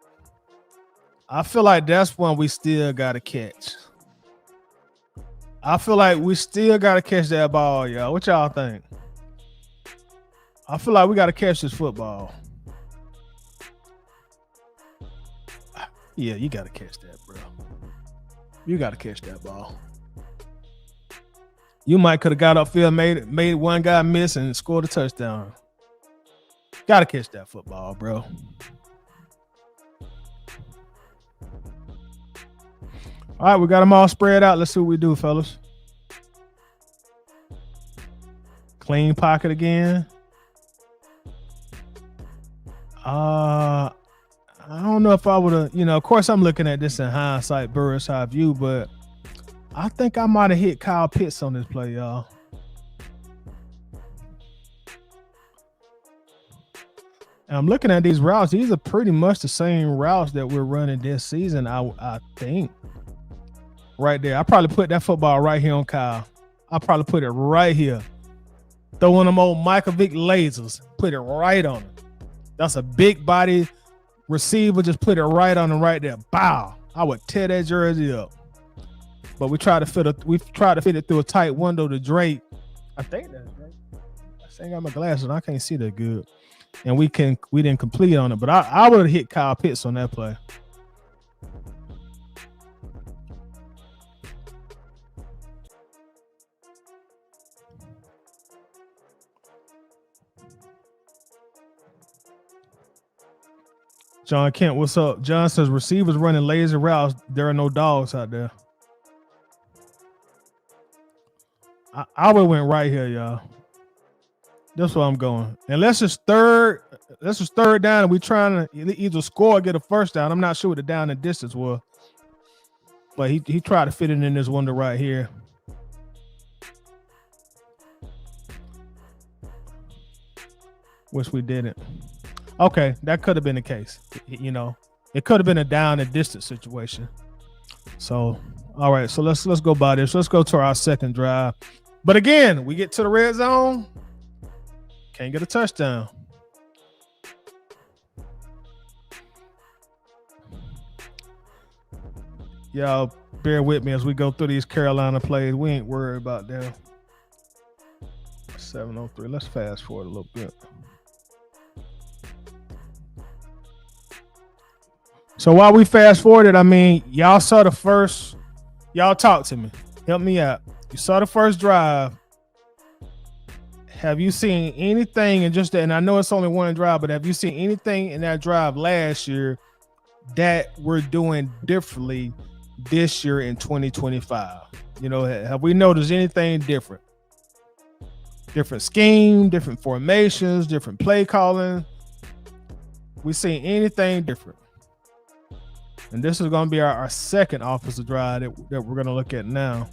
I feel like that's one we still got to catch. I feel like we still got to catch that ball, y'all. What y'all think? I feel like we got to catch this football. Yeah, you got to catch that, bro. You got to catch that ball. You might could have got upfield, made one guy miss and scored a touchdown. Got to catch that football, bro. All right, we got them all spread out. Let's see what we do, fellas. Clean pocket again. I don't know if I would have, of course I'm looking at this in hindsight, bird's eye view, but I think I might have hit Kyle Pitts on this play, y'all. And I'm looking at these routes. These are pretty much the same routes that we're running this season, I think. Right there. I probably put that football right here on Kyle. I probably put it right here. Throw one of them old Michael Vick lasers. Put it right on him. That's a big body receiver. Just put it right on him right there. Bow. I would tear that jersey up. But we tried to fit it through a tight window to Drake. I think that's Drake. I ain't got my glasses. I can't see that good. And we didn't complete on it, but I would have hit Kyle Pitts on that play. John Kent, what's up? John says receivers running lazy routes. There are no dogs out there. I would have went right here, y'all. That's where I'm going. Unless it's third down and we trying to either score or get a first down. I'm not sure what the down and distance was. But he tried to fit it in this window right here. Which we didn't. Okay, that could have been the case. You know, it could have been a down and distance situation. So, all right. So let's go by this. Let's go to our second drive. But again, we get to the red zone. Can't get a touchdown. Y'all bear with me as we go through these Carolina plays. We ain't worried about them. 7:03. Let's fast forward a little bit. So while we fast forwarded, I mean, y'all saw the first. Y'all talk to me. Help me out. You saw the first drive. Have you seen anything in just that? And I know it's only one drive, but have you seen anything in that drive last year that we're doing differently this year in 2025? You know, have we noticed anything different? Different scheme, different formations, different play calling. We seen anything different? And this is going to be our second offensive drive that we're going to look at now.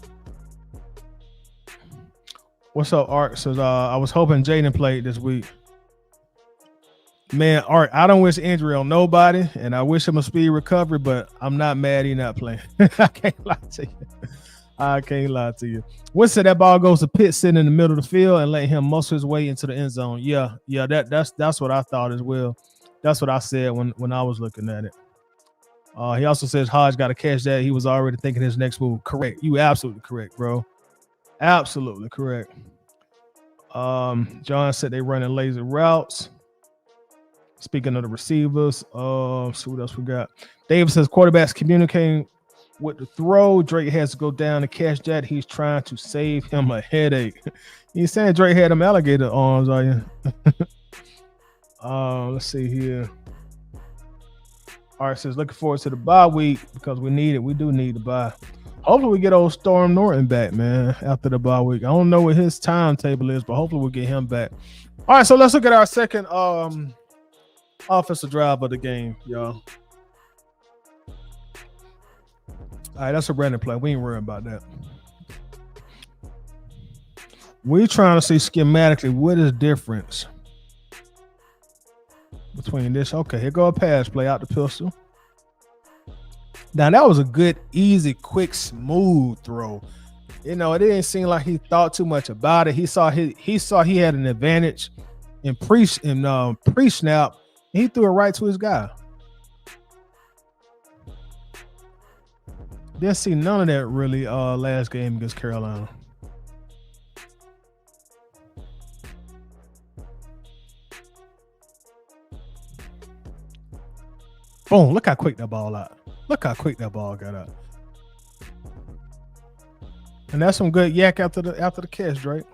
What's up, Art? Says, I was hoping Jaden played this week. Man, Art, I don't wish injury on nobody, and I wish him a speedy recovery, but I'm not mad he's not playing. I can't lie to you. I can't lie to you. Winston, that ball goes to Pitt sitting in the middle of the field and letting him muscle his way into the end zone. Yeah, that's what I thought as well. That's what I said when I was looking at it. He also says Hodge got to catch that. He was already thinking his next move. Correct. You absolutely correct, bro. Absolutely correct. John said they running lazy routes. Speaking of the receivers, see what else we got. David says quarterbacks communicating with the throw. Drake has to go down and catch that. He's trying to save him a headache. You saying Drake had them alligator arms, are you? Let's see here. All right, says looking forward to the bye week because we need it. We do need the bye. Hopefully we get old Storm Norton back, man, after the bye week. I don't know what his timetable is, but hopefully we'll get him back. All right, so let's look at our second offensive drive of the game, y'all. All right, that's a random play. We ain't worried about that. We're trying to see schematically what is difference between this. Okay, here go a pass play out the pistol. Now that was a good, easy, quick, smooth throw. You know, it didn't seem like he thought too much about it. He saw he had an advantage in pre-snap. He threw it right to his guy. Didn't see none of that really last game against Carolina. Boom, look how quick that ball out. Look how quick that ball got out. And that's some good yak after the catch, Drake.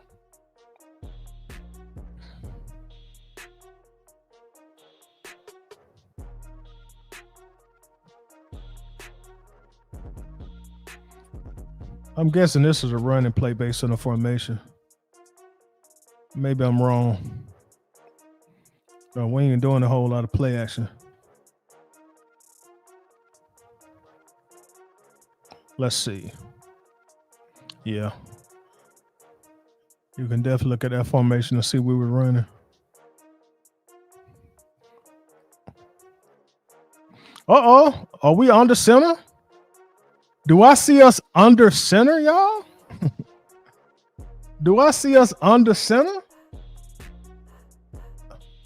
I'm guessing this is a run and play based on the formation. Maybe I'm wrong. But we ain't doing a whole lot of play action. Let's see. Yeah. You can definitely look at that formation and see where we're running. Uh-oh. Are we under center? Do I see us under center, y'all? Do I see us under center?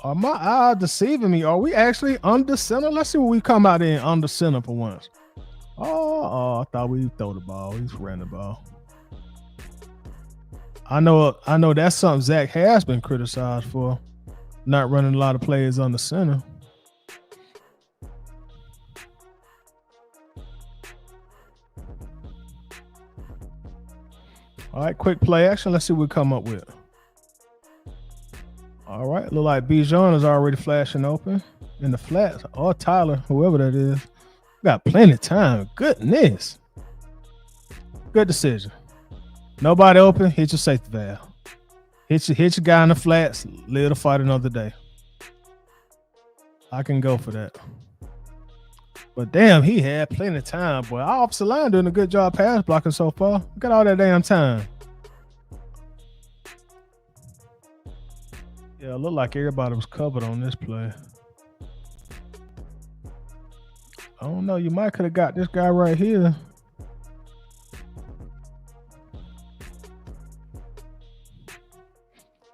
Are my eyes deceiving me? Are we actually under center? Let's see what we come out in under center for once. Oh, I thought we'd throw the ball. We just ran the ball. I know that's something Zach has been criticized for, not running a lot of plays on the center. All right, quick play action. Let's see what we come up with. All right, look like Bijan is already flashing open in the flats. Or Tyler, whoever that is. Got plenty of time. Goodness. Good decision. Nobody open, hit your safety valve. Hit your guy in the flats, live to fight another day. I can go for that. But damn, he had plenty of time, boy. Our offensive line doing a good job pass blocking so far. Look at all that damn time. Yeah, it looked like everybody was covered on this play. I don't know. You might could have got this guy right here.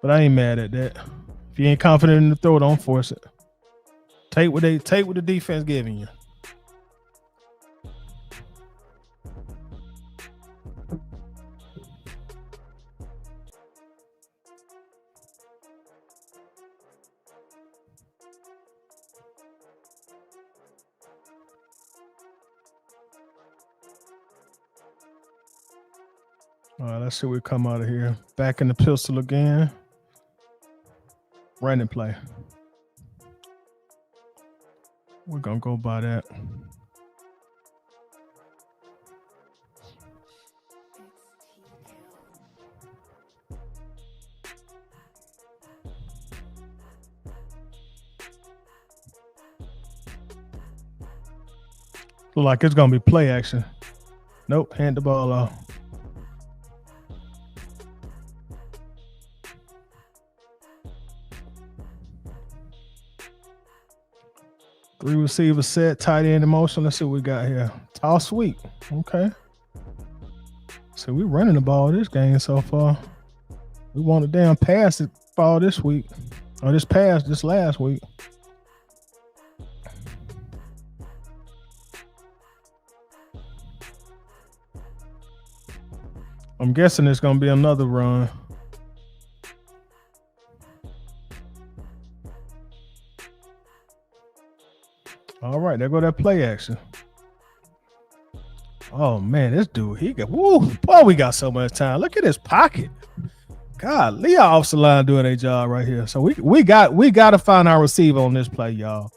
But I ain't mad at that. If you ain't confident in the throw, don't force it. Take what the defense giving you. All right, let's see what we come out of here. Back in the pistol again. Running play. We're going to go by that. Look like it's going to be play action. Nope, hand the ball off. Three receiver set, tight end in motion. Let's see what we got here. Toss sweep. Okay. So we running the ball this game so far. We want a damn pass it fall this week. Or this last week. I'm guessing it's gonna be another run. All right, there go that play action. Oh man, this dude, he got boy, we got so much time. Look at his pocket. God, Leah off the line doing their job right here. So we got to find our receiver on this play, y'all.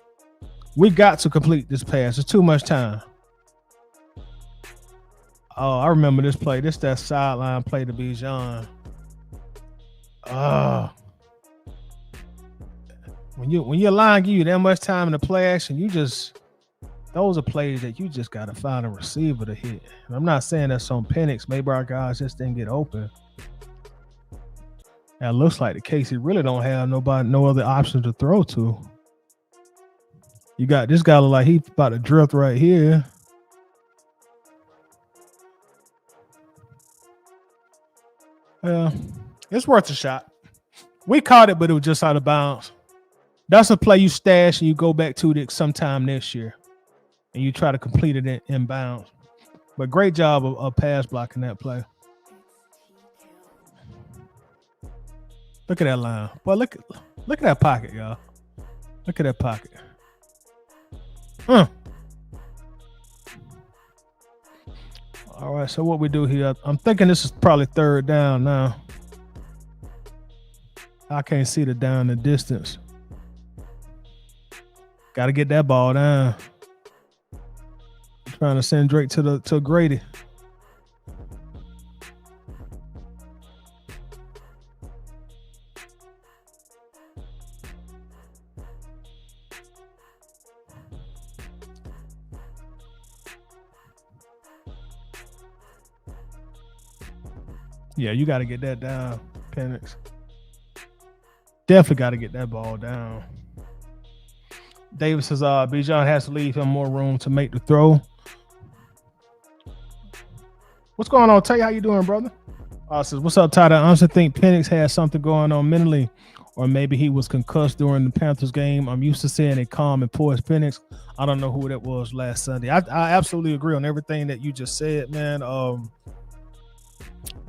We got to complete this pass. It's too much time. Oh, I remember this play. This that sideline play to Bijan. When your line give you that much time in the play action, those are plays that you just got to find a receiver to hit. And I'm not saying that's on Penix. Maybe our guys just didn't get open. That looks like the case. He really don't have no other options to throw to. You got this guy look like he about to drift right here. It's worth a shot. We caught it, but it was just out of bounds. That's a play you stash and you go back to it sometime next year, and you try to complete it in bounds. But great job of pass blocking that play. Look at that line. Boy, look at that pocket, y'all. Look at that pocket. All right, so what we do here, I'm thinking this is probably third down now. I can't see the down the distance. Got to get that ball down. I'm trying to send Drake to Grady. Yeah, you got to get that down, Penix. Definitely got to get that ball down. Davis says Bijan has to leave him more room to make the throw. What's going on, Tay? How you doing, brother? Says, what's up, Ty? I honestly think Penix has something going on mentally, or maybe he was concussed during the Panthers game. I'm used to seeing a calm and poised Penix. I don't know who that was last Sunday. I absolutely agree on everything that you just said, man.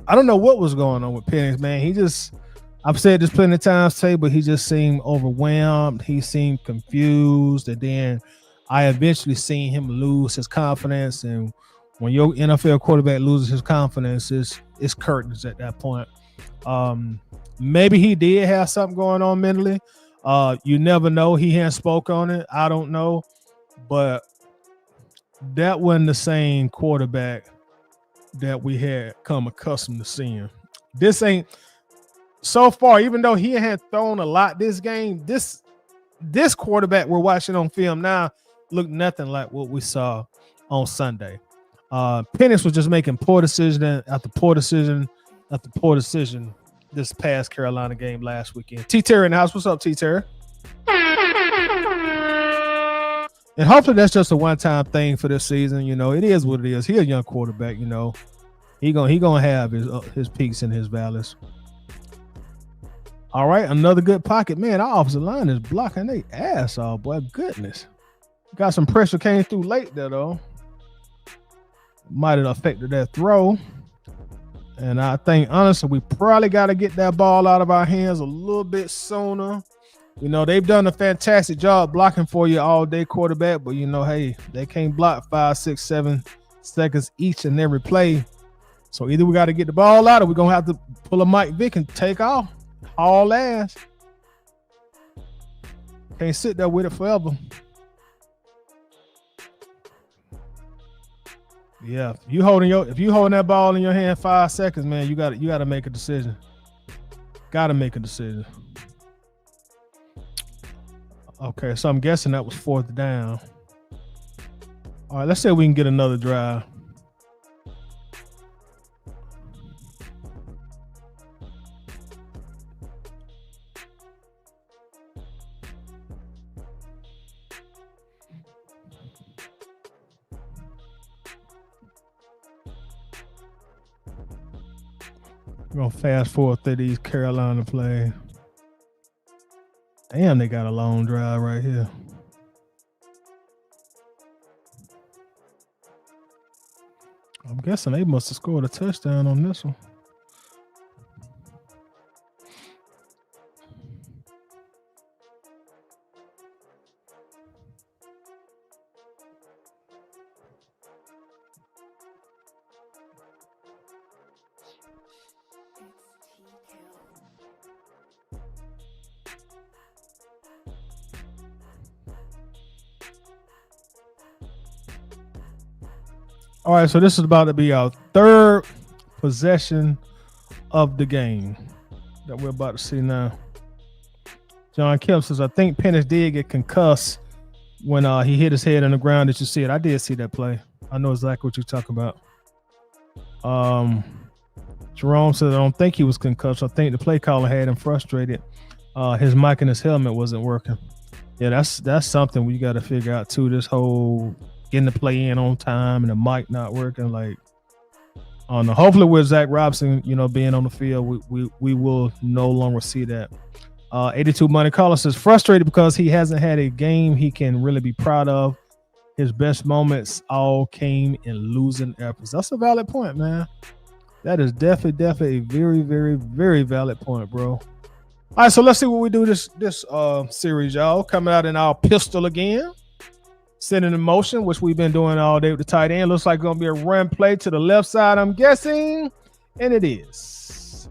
I don't know what was going on with Penix, man. I've said this plenty of times today, but he just seemed overwhelmed. He seemed confused. And then I eventually seen him lose his confidence. And when your NFL quarterback loses his confidence, it's curtains at that point. Maybe he did have something going on mentally. You never know. He hadn't spoke on it. I don't know. But that wasn't the same quarterback that we had come accustomed to seeing. This ain't so far, even though he had thrown a lot this game, this quarterback we're watching on film now looked nothing like what we saw on Sunday. Penix was just making poor decision after poor decision after poor decision this past Carolina game last weekend. T Terry in the house. What's up, T Terry? And hopefully that's just a one-time thing for this season. You know, it is what it is. He's a young quarterback. You know, he gonna have his peaks and his valleys. All right, another good pocket. Man, our offensive line is blocking their ass off, boy. Goodness. Got some pressure came through late there, though. Might have affected that throw. And I think, honestly, we probably got to get that ball out of our hands a little bit sooner. You know, they've done a fantastic job blocking for you all day, quarterback. But, you know, hey, they can't block 5, 6, 7 seconds each and every play. So either we got to get the ball out or we're going to have to pull a Mike Vick and take off. All ass. Can't sit there with it forever. Yeah, if you holding that ball in your hand 5 seconds, man, you got to make a decision. Got to make a decision. Okay, so I'm guessing that was 4th down. All right, let's say we can get another drive. We're going to fast forward through these Carolina plays. Damn, they got a long drive right here. I'm guessing they must have scored a touchdown on this one. All right, so this is about to be our 3rd possession of the game that we're about to see now. John Kemp says, I think Penix did get concussed when he hit his head on the ground. Did you see it? I did see that play. I know exactly what you're talking about. Jerome says, I don't think he was concussed. I think the play caller had him frustrated. His mic and his helmet wasn't working. Yeah, that's something we got to figure out too. This whole getting the play in on time and the mic not working. Like, on the hopefully with Zach Robinson, you know, being on the field, we will no longer see that. 82 Money Caller says frustrated because he hasn't had a game he can really be proud of. His best moments all came in losing efforts. That's a valid point, man. That is definitely a very, very, very valid point, bro. All right, so let's see what we do this series, y'all. Coming out in our pistol again. Setting in motion, which we've been doing all day with the tight end. Looks like it's going to be a run play to the left side, I'm guessing. And it is.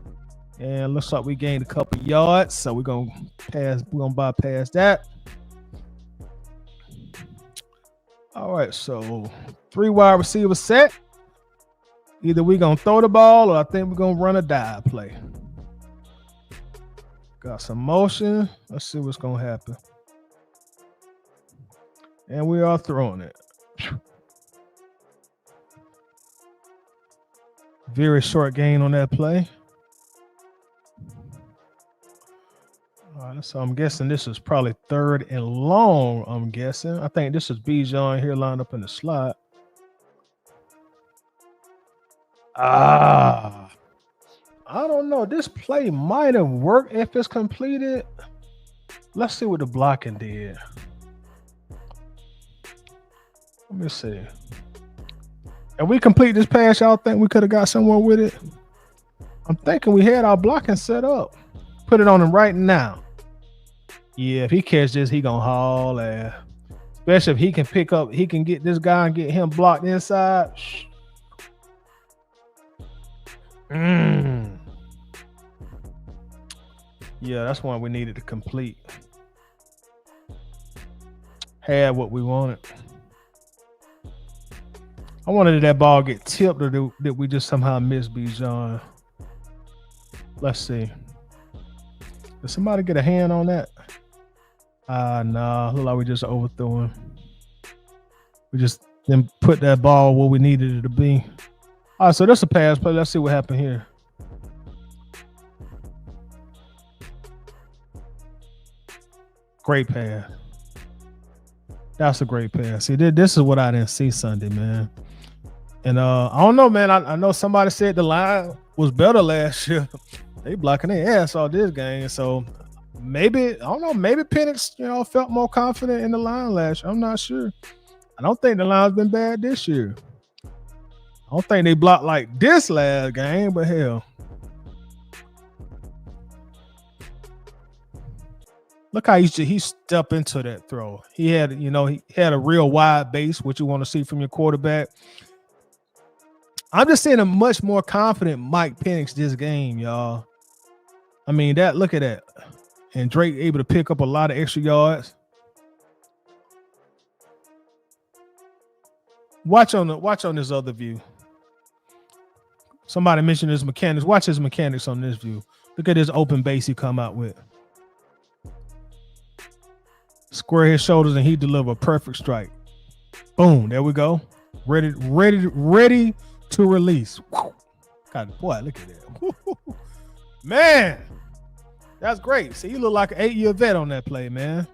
And looks like we gained a couple yards. So we're going to bypass that. All right, so 3 wide receivers set. Either we're going to throw the ball or I think we're going to run a dive play. Got some motion. Let's see what's going to happen. And we are throwing it. Very short gain on that play. All right, so I'm guessing this is probably 3rd and long, I'm guessing. I think this is Bijan here lined up in the slot. I don't know. This play might have worked if it's completed. Let's see what the blocking did. Let me see. If we complete this pass, y'all think we could have got somewhere with it? I'm thinking we had our blocking set up. Put it on him right now. Yeah, if he catch this, he gonna haul ass. Especially if he can pick up, he can get this guy and get him blocked inside. Yeah, that's one we needed to complete. Had what we wanted. I wanted that ball get tipped, or did we just somehow miss Bijan? Let's see. Did somebody get a hand on that? Nah. Look like we just overthrew him. We just didn't put that ball where we needed it to be. All right, so that's a pass play. Let's see what happened here. Great pass. That's a great pass. See, this is what I didn't see Sunday, man. And I don't know, man. I know somebody said the line was better last year. They blocking their ass all this game. So maybe, I don't know, maybe Penix, felt more confident in the line last year. I'm not sure. I don't think the line's been bad this year. I don't think they blocked like this last game, but hell. Look how he stepped into that throw. He had, he had a real wide base, which you want to see from your quarterback. I'm just seeing a much more confident Mike Penix this game, y'all. I mean, look at that. And Drake able to pick up a lot of extra yards. Watch on this other view. Somebody mentioned his mechanics. Watch his mechanics on this view. Look at this open base he come out with. Square his shoulders and he deliver a perfect strike. Boom, there we go. Ready to release. God, boy, look at that. Man, that's great. See, you look like an 8-year vet on that play, man.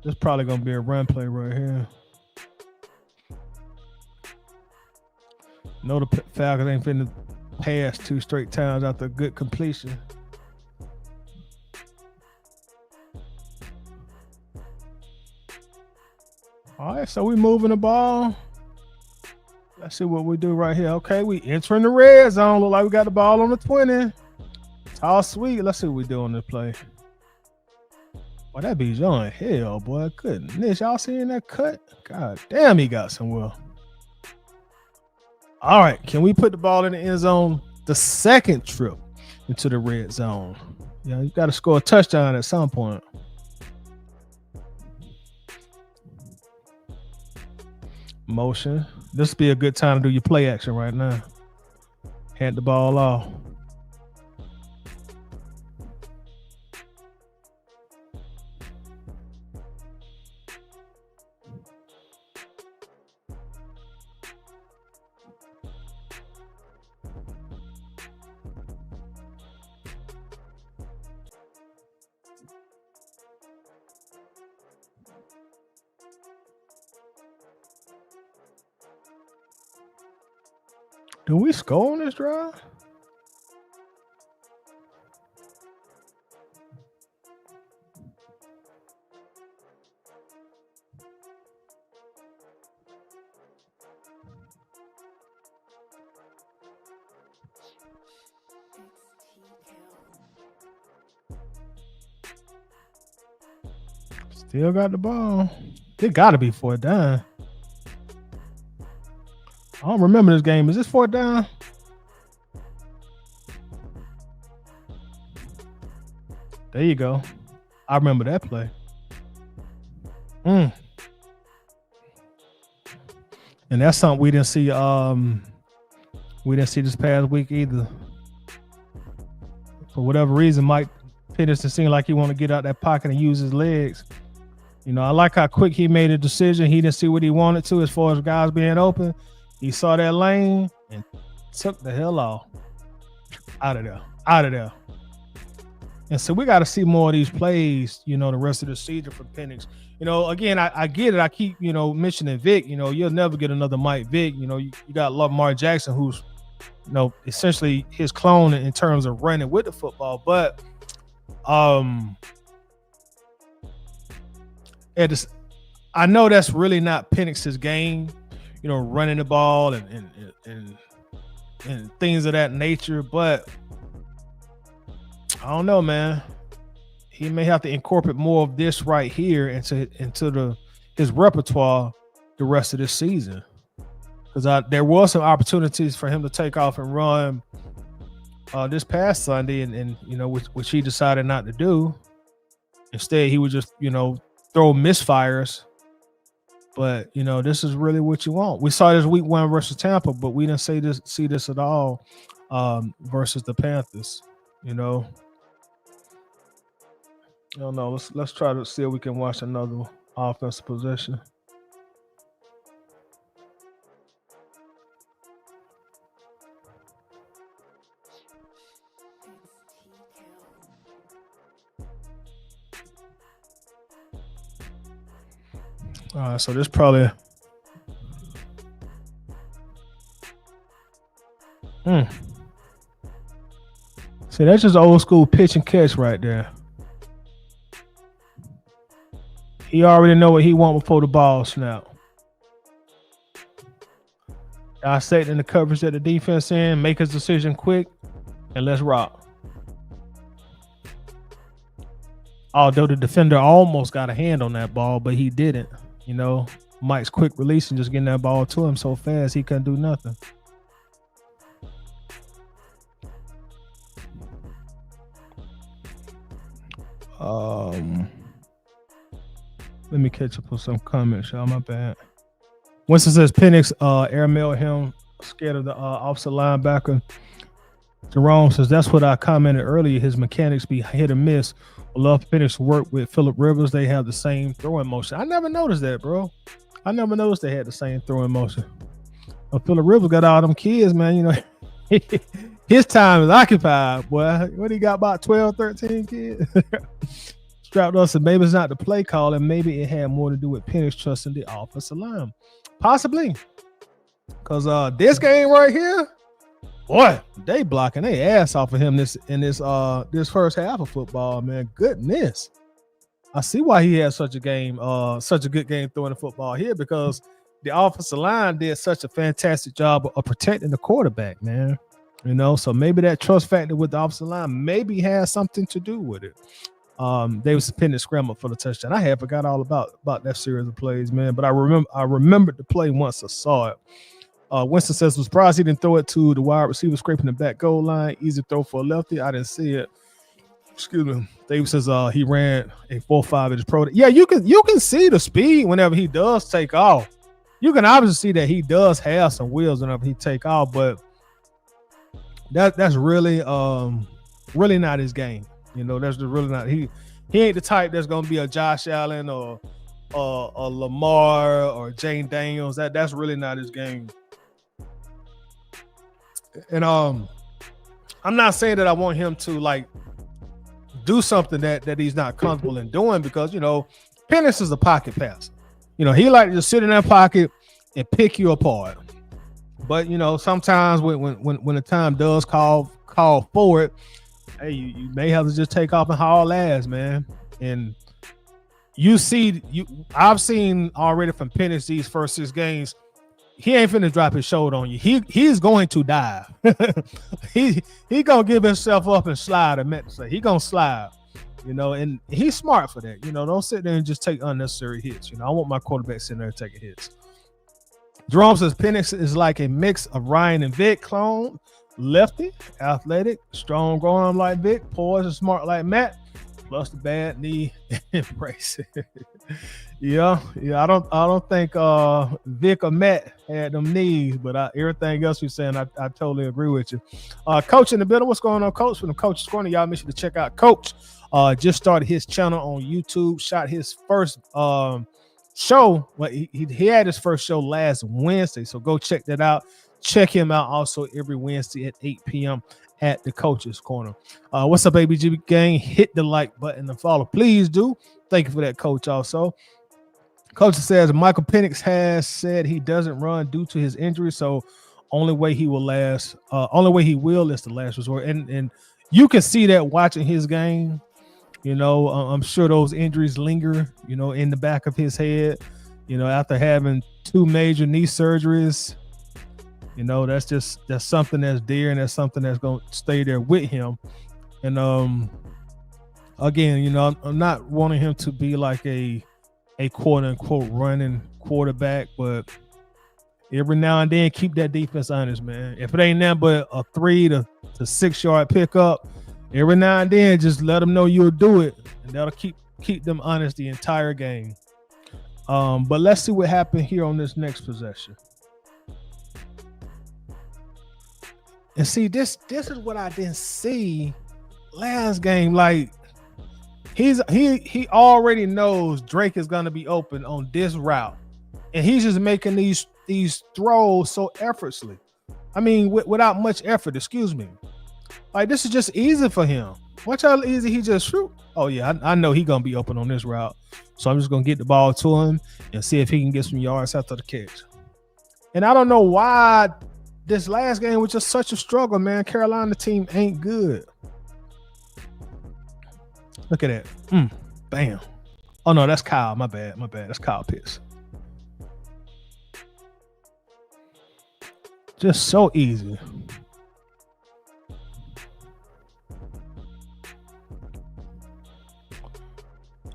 This probably gonna be a run play right here. No, the Falcons ain't finna pass 2 straight times after a good completion. All right, so we moving the ball. Let's see what we do right here. Okay, we entering the red zone. Look like we got the ball on the 20. It's all sweet. Let's see what we do on this play. Boy, that be John. Hell, boy. Goodness, y'all seeing that cut? God damn, he got somewhere. All right, can we put the ball in the end zone the second trip into the red zone? Yeah, you got to score a touchdown at some point. Motion. This would be a good time to do your play action right now. Hand the ball off. Do we score on this drive? Still got the ball. It got to be 4th down. I don't remember this game. Is this 4th down? There you go. I remember that play. And that's something we didn't see. We didn't see this past week either. For whatever reason, Mike Penix seemed like he wanted to get out that pocket and use his legs. I like how quick he made a decision. He didn't see what he wanted to as far as guys being open. He saw that lane and took the hell off. Out of there. And so we got to see more of these plays, the rest of the season for Penix. Again, I get it. I keep, mentioning Vic. You'll never get another Mike Vick. You got Lamar Jackson, who's, essentially his clone in terms of running with the football. But I know that's really not Penix's game. Running the ball and and things of that nature. But I don't know, man. He may have to incorporate more of this right here into his repertoire the rest of this season. Because there was some opportunities for him to take off and run this past Sunday, and which he decided not to do. Instead, he would just throw misfires. But this is really what you want. We saw this week 1 versus Tampa, but we didn't see this at all versus the Panthers. I don't know. Let's try to see if we can watch another offensive possession. So this probably. See, that's just old school pitch and catch right there. He already know what he want before the ball snap. Dissecting the coverage that the defense in, make his decision quick, and let's rock. Although the defender almost got a hand on that ball, but he didn't. Mike's quick release and just getting that ball to him so fast he couldn't do nothing. Let me catch up with some comments, y'all. My bad. Winston says Penix airmailed him, scared of the offensive linebacker. Jerome says that's what I commented earlier. His mechanics be hit or miss. I love Penix work with Phillip Rivers. They have the same throwing motion. I never noticed that, bro. I never noticed they had the same throwing motion. Phillip Rivers got all them kids, man. His time is occupied, boy. What he got, about 12, 13 kids? Strapped us, and maybe it's not the play call, and maybe it had more to do with Penix trusting the offensive line. Possibly. Because this game right here, boy, they blocking their ass off of him this first half of football, man. Goodness. I see why he had such a good game throwing the football here, because the offensive line did such a fantastic job of protecting the quarterback, man. So maybe that trust factor with the offensive line maybe has something to do with it. They was pending scramble for the touchdown. I had forgot all about that series of plays, man. But I remembered the play once I saw it. Winston says, was surprised he didn't throw it to the wide receiver scraping the back goal line. Easy throw for a lefty. I didn't see it. Excuse me. David says he ran a 4.5 in his pro. Yeah, you can see the speed whenever he does take off. You can obviously see that he does have some wheels whenever he take off, but that's really really not his game. That's just really not. He ain't the type that's gonna be a Josh Allen or a Lamar or Jane Daniels. That's really not his game. And I'm not saying that I want him to do something that he's not comfortable in doing, because Penix is a pocket passer. He like to just sit in that pocket and pick you apart. But sometimes when the time does call for it, hey, you may have to just take off and haul ass, man. And I've seen already from Penix these first 6 games, he ain't finna drop his shoulder on you. He's going to dive. he gonna give himself up and slide. I meant to say he gonna slide. And he's smart for that. Don't sit there and just take unnecessary hits. I want my quarterback sitting there taking hits. Jerome says Penix is like a mix of Ryan and Vic clone. Lefty, athletic, strong arm like Vic, poised and smart like Matt, plus the bad knee embrace. Yeah. I don't think Vic or Matt had them knees, but everything else you're saying, I totally agree with you. Coach in the building, what's going on, Coach? From the Coach's Corner, y'all make sure to check out Coach. Just started his channel on YouTube, shot his first show. Well, he had his first show last Wednesday, so go check that out. Check him out also every Wednesday at 8 p.m. at the Coach's Corner. What's up, ABG gang? Hit the like button and follow. Please do. Thank you for that, Coach. Also, Coach says Michael Penix has said he doesn't run due to his injury, so only way he will is the last resort. And you can see that watching his game. I'm sure those injuries linger, in the back of his head. After having 2 major knee surgeries. You know, that's something that's there, and that's something that's gonna stay there with him. And again, you know, I'm not wanting him to be like a quote unquote running quarterback, but every now and then keep that defense honest, man. If it ain't nothing but a 3 to 6 yard pickup, every now and then just let them know you'll do it, and that'll keep them honest the entire game. But let's see what happened here on this next possession. And see, this is what I didn't see last game. Like he already knows Drake is gonna be open on this route, and he's just making these throws so effortlessly. I mean, without much effort. Excuse me. Like, this is just easy for him. Watch how easy he just shoot. Oh yeah, I know he gonna be open on this route, so I'm just gonna get the ball to him and see if he can get some yards after the catch. And I don't know why this last game was just such a struggle, man. Carolina team ain't good. Look at that. Bam. Oh no, that's Kyle. My bad. That's Kyle Pitts. Just so easy.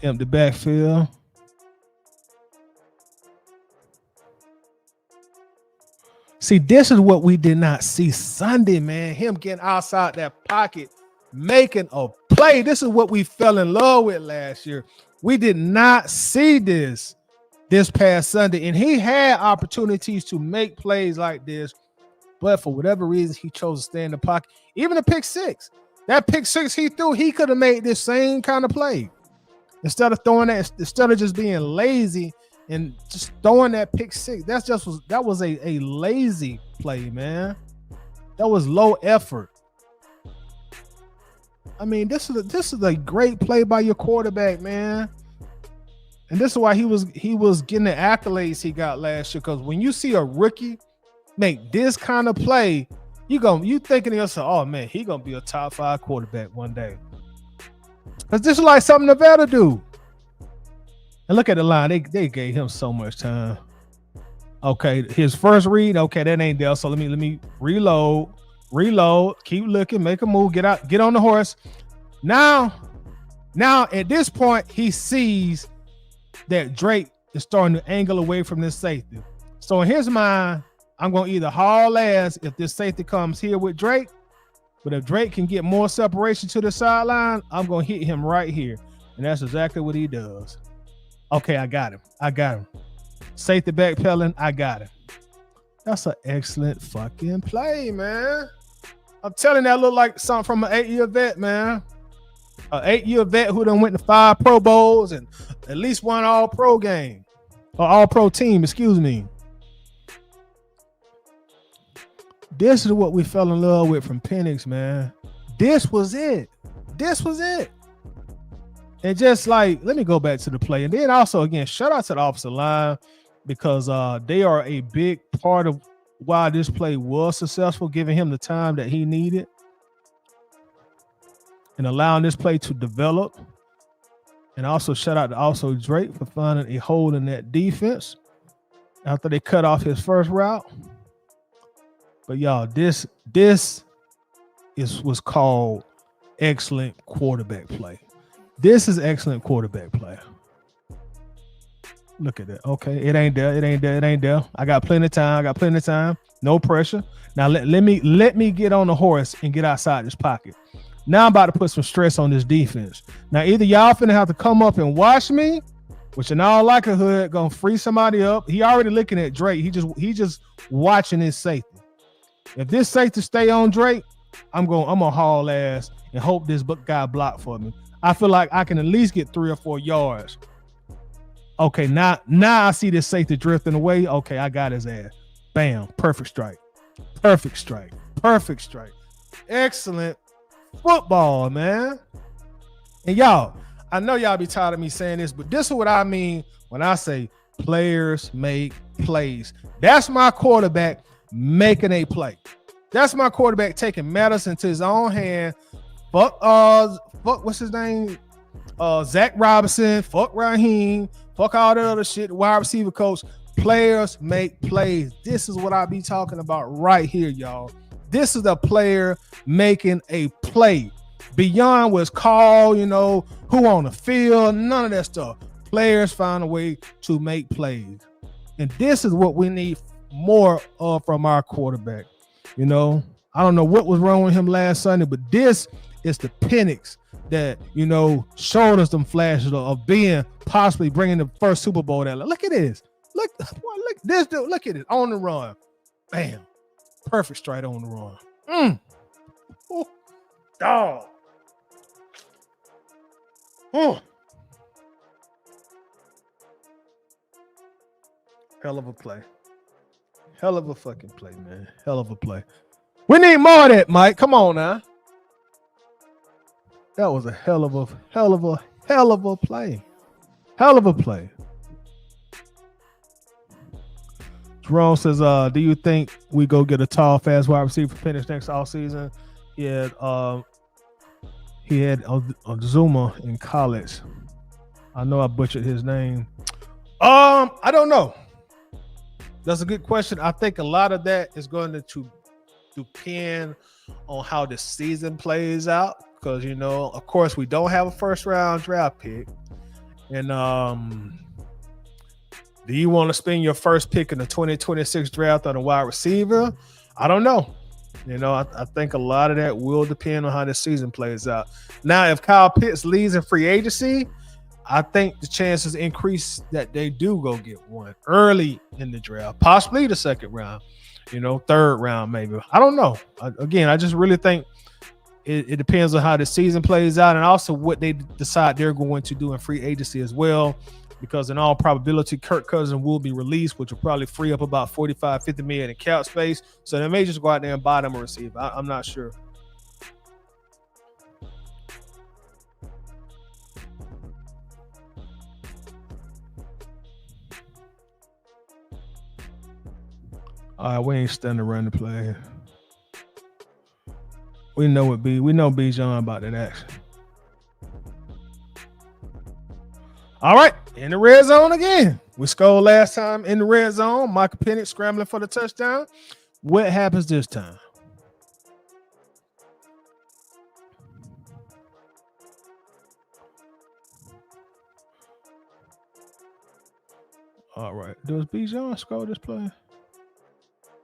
Empty backfield. See, this is what we did not see Sunday, man. Him getting outside that pocket, making a play. This is what we fell in love with last year. We did not see this past Sunday, and he had opportunities to make plays like this, but for whatever reason, he chose to stay in the pocket. Even the pick six, that pick six he threw, he could have made this same kind of play. Instead of just being lazy and just throwing that pick six, that was a lazy play, man. That was low effort. I mean, this is a great play by your quarterback, man. And this is why he was getting the accolades he got last year. Because when you see a rookie make this kind of play, you thinking to yourself, oh man, he gonna be a top 5 quarterback one day. Because this is like something Nevada do. And look at the line. They gave him so much time. Okay, his first read. Okay, that ain't there. So let me reload. Keep looking. Make a move. Get out. Get on the horse. Now at this point, he sees that Drake is starting to angle away from this safety. So in his mind, I'm going to either haul ass if this safety comes here with Drake. But if Drake can get more separation to the sideline, I'm going to hit him right here. And that's exactly what he does. Okay, I got him. Safety backpedaling, I got him. That's an excellent fucking play, man. I'm telling you, that look like something from an 8-year vet, man. An 8-year vet who done went to 5 Pro Bowls and at least 1 All-Pro game. Or All-Pro team, excuse me. This is what we fell in love with from Penix, man. This was it. And just like, let me go back to the play. And then also, again, shout out to the offensive line because they are a big part of why this play was successful, giving him the time that he needed and allowing this play to develop. And also shout out to also Drake for finding a hole in that defense after they cut off his first route. But y'all, this was called excellent quarterback play. This is excellent quarterback play. Look at that. Okay, it ain't there. I got plenty of time. No pressure. Now let me get on the horse and get outside this pocket. Now I'm about to put some stress on this defense. Now either y'all finna have to come up and watch me, which in all likelihood gonna free somebody up. He already looking at Drake. He just watching his safety. If this safety stay on Drake, I'm gonna haul ass and hope this guy block for me. I feel like I can at least get 3 or 4 yards. Okay, now I see this safety drifting away. Okay, I got his ass. Bam, perfect strike. Excellent football, man. And y'all, I know y'all be tired of me saying this, but this is what I mean when I say players make plays. That's my quarterback making a play. That's my quarterback taking matters into his own hand. Fuck, what's his name? Zach Robinson. Fuck Raheem. Fuck all that other shit. Wide receiver coach. Players make plays. This is what I be talking about right here, y'all. This is a player making a play. Beyond what's called, who on the field, none of that stuff. Players find a way to make plays. And this is what we need more of from our quarterback. I don't know what was wrong with him last Sunday, but this is the Penix that, showed us them flashes of being possibly bringing the first Super Bowl down. Look at this. Look this dude. Look at it on the run. Bam. Perfect straight on the run. Oh, dog. Oh. Hell of a play. Hell of a fucking play, man. Hell of a play. We need more of that, Mike. Come on now. That was a hell of a play. Hell of a play. Jerome says, do you think we go get a tall, fast wide receiver for Penix next offseason? He had Zuma in college. I know I butchered his name. I don't know. That's a good question. I think a lot of that is going to depend on how the season plays out. Because, of course, we don't have a first-round draft pick. And do you want to spend your first pick in the 2026 draft on a wide receiver? I don't know. I think a lot of that will depend on how the season plays out. Now, if Kyle Pitts leaves in free agency, I think the chances increase that they do go get one early in the draft, possibly the second round, third round maybe. I don't know. I just really think it depends on how the season plays out and also what they decide they're going to do in free agency as well. Because in all probability, Kirk Cousins will be released, which will probably free up about $45-50 million in cap space. So they may just go out there and buy them a receiver. I'm not sure. All right, we ain't standing around the play. We know Bijan about that action. All right, in the red zone again. We scored last time in the red zone. Michael Penix scrambling for the touchdown. What happens this time? All right, does Bijan score this play?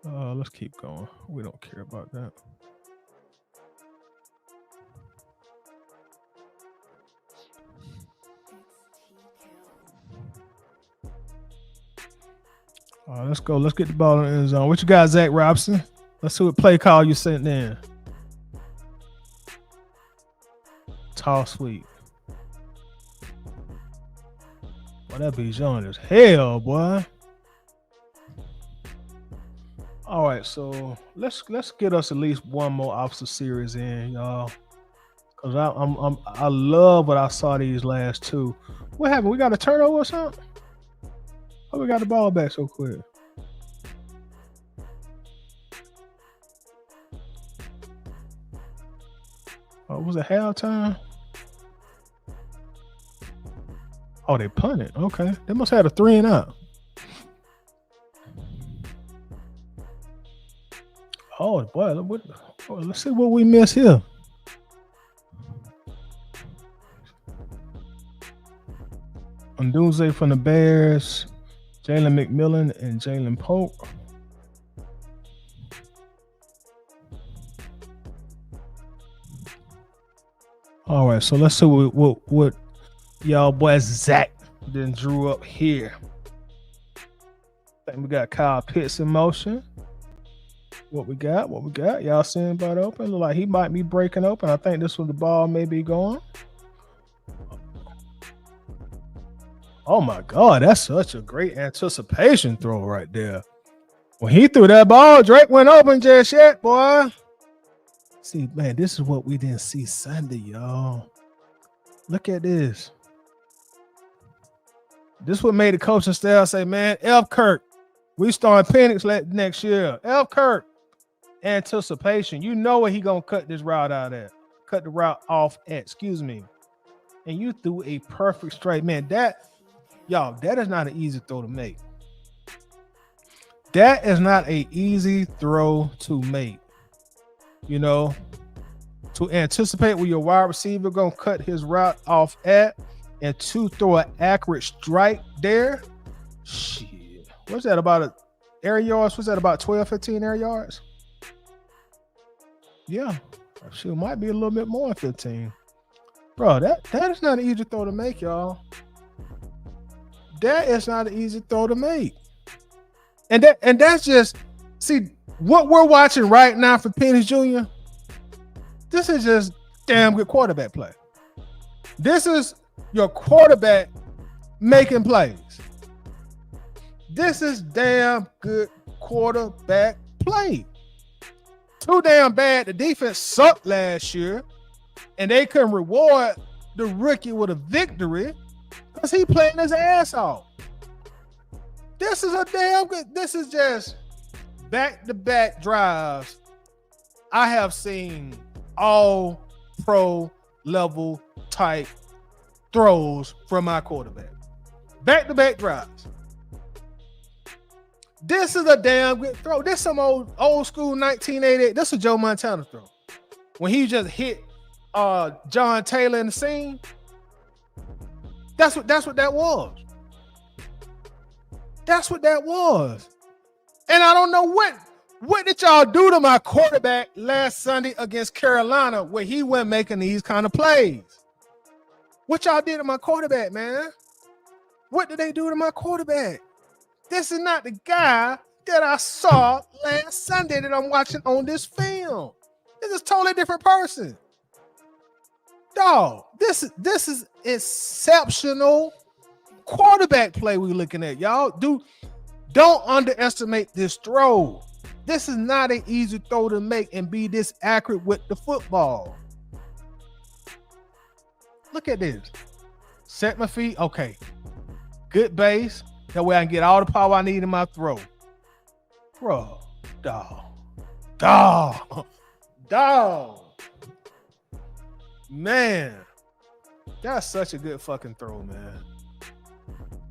Let's keep going. We don't care about that. All right, let's go. Let's get the ball in the end zone. What you got, Zach Robson? Let's see what play call you sent in. Tall sweep. Boy, that Bijan is hell, boy. All right, so let's get us at least one more officer series in, y'all. Cause I love what I saw these last two. What happened? We got a turnover or something? Oh, we got the ball back so quick. Oh, was it halftime? Oh, they punted. Okay, they must have had a 3 and out. Oh boy, let's see what we miss here. Ndunze from the Bears, Jalen McMillan and Jalen Pope. All right, so let's see what y'all boys Zach then drew up here. I think we got Kyle Pitts in motion. What we got? Y'all see anybody open? Look like he might be breaking open. I think this was the ball may be going. Oh my God, that's such a great anticipation throw right there. When he threw that ball, Drake went open just yet, boy. See, man, this is what we didn't see Sunday, y'all. Look at this. This what made the coaching staff say, man, F. Kirk, we starting Penix next year. F. Kirk, anticipation. You know what he gonna cut this route out at. Cut the route off at, excuse me. And you threw a perfect straight. Man, that is not an easy throw to make. That is not a easy throw to make. You know, to anticipate where your wide receiver gonna cut his route off at, and to throw an accurate strike there. Shit. What's that about air yards? What's that about 12, 15 air yards? Yeah. Shit might be a little bit more than 15. Bro, that is not an easy throw to make, y'all. That is not an easy throw to make. And that's just, see, what we're watching right now for Penix Jr., this is just damn good quarterback play. This is your quarterback making plays. This is damn good quarterback play. Too damn bad the defense sucked last year, and they couldn't reward the rookie with a victory because he playing his ass off. This is a damn good, this is just back-to-back drives. I have seen all pro level type throws from my quarterback. Back-to-back drives. This is a damn good throw. This is some old school 1988. This is Joe Montana throw. When he just hit John Taylor in the seam. That's what that was. That's what that was. And I don't know what did y'all do to my quarterback last Sunday against Carolina where he wasn't making these kind of plays? What y'all did to my quarterback, man? What did they do to my quarterback? This is not the guy that I saw last Sunday that I'm watching on this film. This is a totally different person. Dog, this is exceptional quarterback play we're looking at, y'all. Don't underestimate this throw. This is not an easy throw to make and be this accurate with the football. Look at this. Set my feet. Okay. Good base. That way I can get all the power I need in my throw. Bro. Dog. Man. That's such a good fucking throw, man.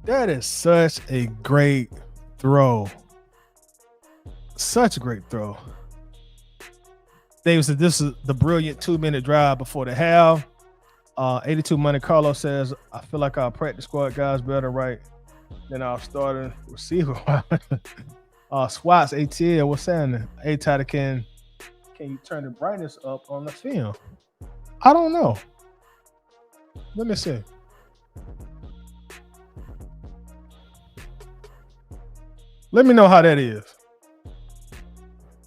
That is such a great throw. Such a great throw. David said this is the brilliant 2-minute drive before the half. 82 Monte Carlo says, I feel like our practice squad guys better right than our starting receiver. Swats ATL, what's happening? Hey Tyler, can you turn the brightness up on the film? I don't know. Let me see. Let me know how that is.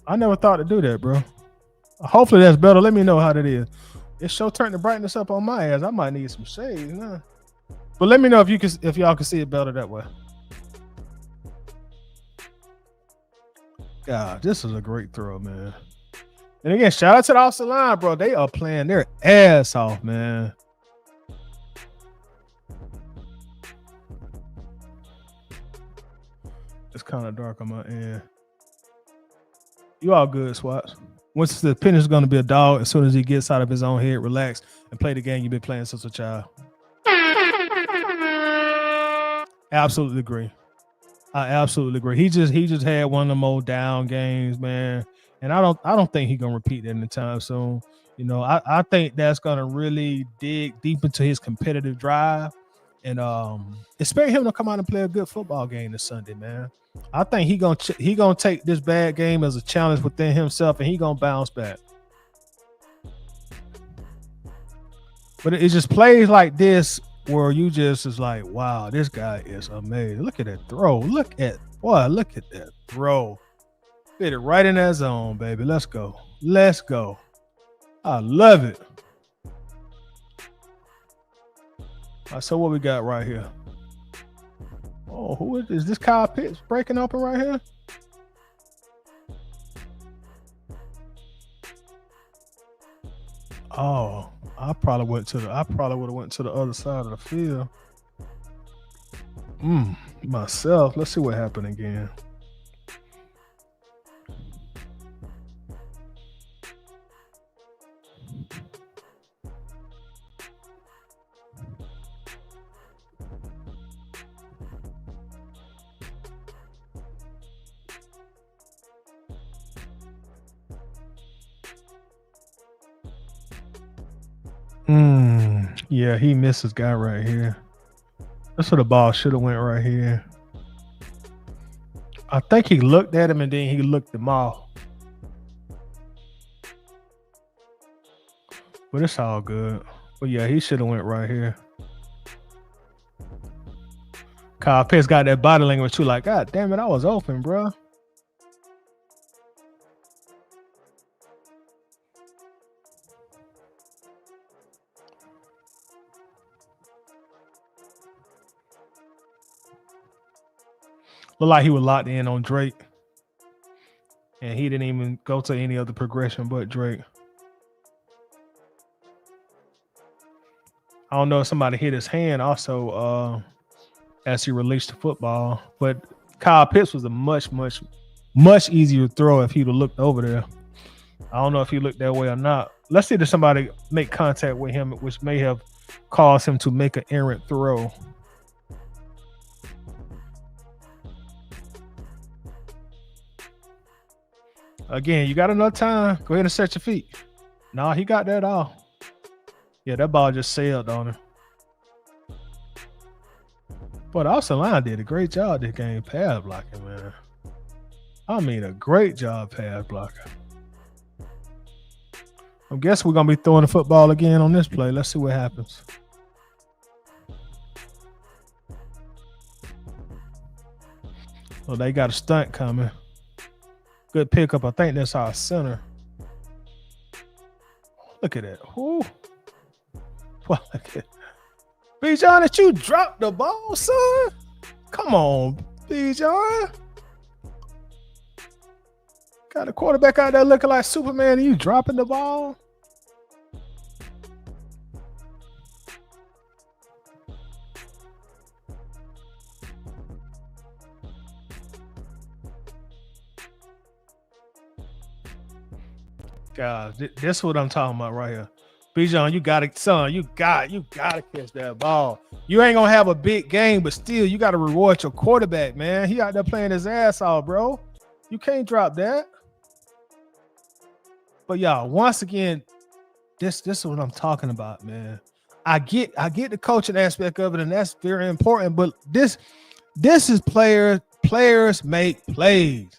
I never thought to do that, bro. Hopefully that's better. Let me know how that is. It sure turned the brightness up on my ass. I might need some shades, nah. But let me know if y'all can see it better that way. God, this is a great throw, man. And again, shout out to the offensive line, bro. They are playing their ass off, man. It's kind of dark on my end. You all good, Swats. Once the Penix is going to be a dog, as soon as he gets out of his own head, relax, and play the game you've been playing since a child. Absolutely agree. I absolutely agree. He just had one of the more down games, man. And I don't think he's gonna repeat that anytime soon. You know, I think that's gonna really dig deep into his competitive drive, and expect him to come out and play a good football game this Sunday, man. I think he gonna take this bad game as a challenge within himself, and he gonna bounce back. But it just plays like this where you just is like, wow, this guy is amazing. Look at that throw. Look at that throw. Fit it right in that zone, baby. Let's go. Let's go. I love it. All right, so what we got right here? Oh, who is this? Kyle Pitts breaking open right here? Oh, I probably would have went to the other side of the field. Myself. Let's see what happened again. Yeah, he missed his guy right here. That's where the ball should have went right here. I think he looked at him and then he looked him off. But it's all good. But yeah, he should have went right here. Kyle Pitts got that body language too. Like, God damn it, I was open, bro. Looked like he was locked in on Drake. And he didn't even go to any other progression but Drake. I don't know if somebody hit his hand also as he released the football. But Kyle Pitts was a much easier throw if he'd have looked over there. I don't know if he looked that way or not. Let's see if somebody make contact with him, which may have caused him to make an errant throw. Again, you got enough time. Go ahead and set your feet. No, he got that off. Yeah, that ball just sailed on him. But the offensive line did a great job this game pass blocking, man. I mean, a great job pass blocking. I guess we're going to be throwing the football again on this play. Let's see what happens. Oh, they got a stunt coming. Good pickup. I think that's our center. Look at that. Ooh. Well, look at Bijan, that you dropped the ball, son. Come on, Bijan. Got a quarterback out there looking like Superman and you dropping the ball. God, this is what I'm talking about right here. Bijan, you got it, son. You got to catch that ball. You ain't gonna have a big game, but still, you got to reward your quarterback, man. He out there playing his ass off, bro. You can't drop that. But y'all, once again, this is what I'm talking about, man. I get the coaching aspect of it, and that's very important. But this is players make plays.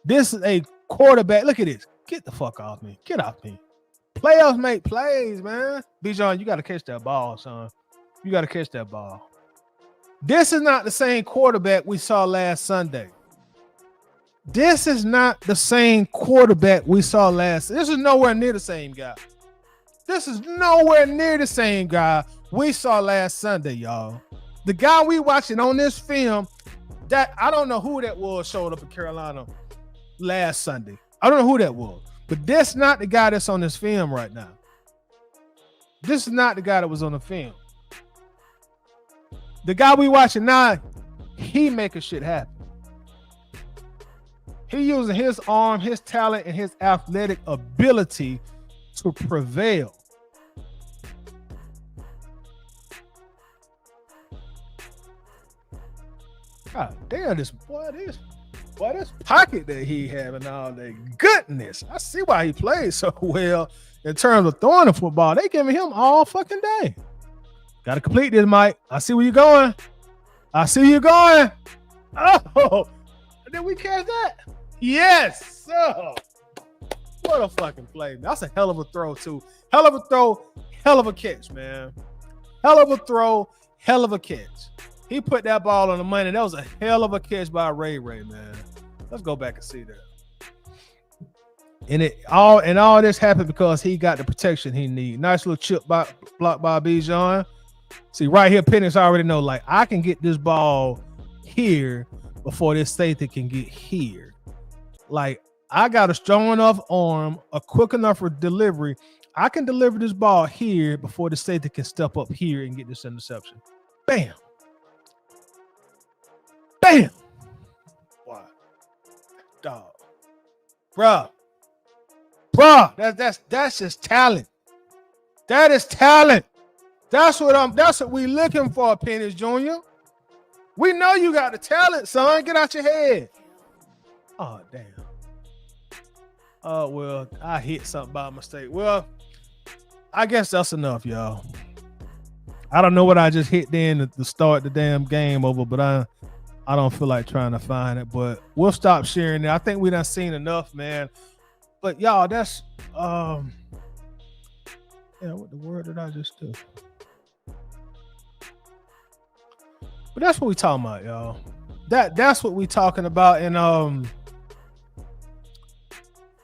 This is a quarterback. Look at this. Get the fuck off me. Get off me. Players make plays, man. Bijan, you got to catch that ball, son. You got to catch that ball. This is not the same quarterback we saw last Sunday. This is not the same quarterback we saw last. This is nowhere near the same guy. This is nowhere near the same guy we saw last Sunday, y'all. The guy we watching on this film, that I don't know who that was, showed up in Carolina last Sunday. I don't know who that was, but that's not the guy that's on this film right now. This is not the guy that was on the film. The guy we watching now, he making shit happen. He using his arm, his talent, and his athletic ability to prevail. God damn, this pocket that he having all that goodness. I see why he plays so well in terms of throwing the football. They giving him all fucking day. Got to complete this, Mike. I see where you're going. I see you going. Oh, did we catch that? Yes, sir. What a fucking play. That's a hell of a throw, too. Hell of a throw, hell of a catch, man. Hell of a throw, hell of a catch. He put that ball on the money. That was a hell of a catch by Ray, man. Let's go back and see that. And all this happened because he got the protection he need. Nice little chip block by Bijan. See, right here, Penix already know, like, I can get this ball here before this safety can get here. Like, I got a strong enough arm, a quick enough delivery. I can deliver this ball here before the safety can step up here and get this interception. Bam. Bam. Wow. Dog. Bruh. That's just talent. That is talent. That's what we looking for, Penix Jr. We know you got the talent, son. Get out your head. Oh, damn. Oh, well, I hit something by mistake. Well, I guess that's enough, y'all. I don't know what I just hit then to start the damn game over, but I don't feel like trying to find it. But we'll stop sharing it. I think we done seen enough, man. But y'all, that's yeah, what the word did I just do? But that's what we talking about, y'all. That's what we talking about. And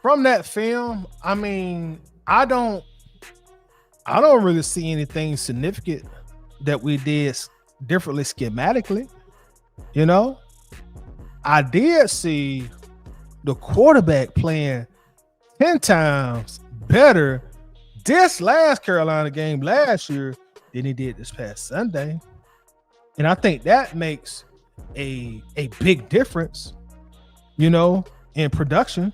from that film, I mean, I don't really see anything significant that we did differently schematically. You know, I did see the quarterback playing 10 times better this last Carolina game last year than he did this past Sunday. And I think that makes a big difference, you know, in production.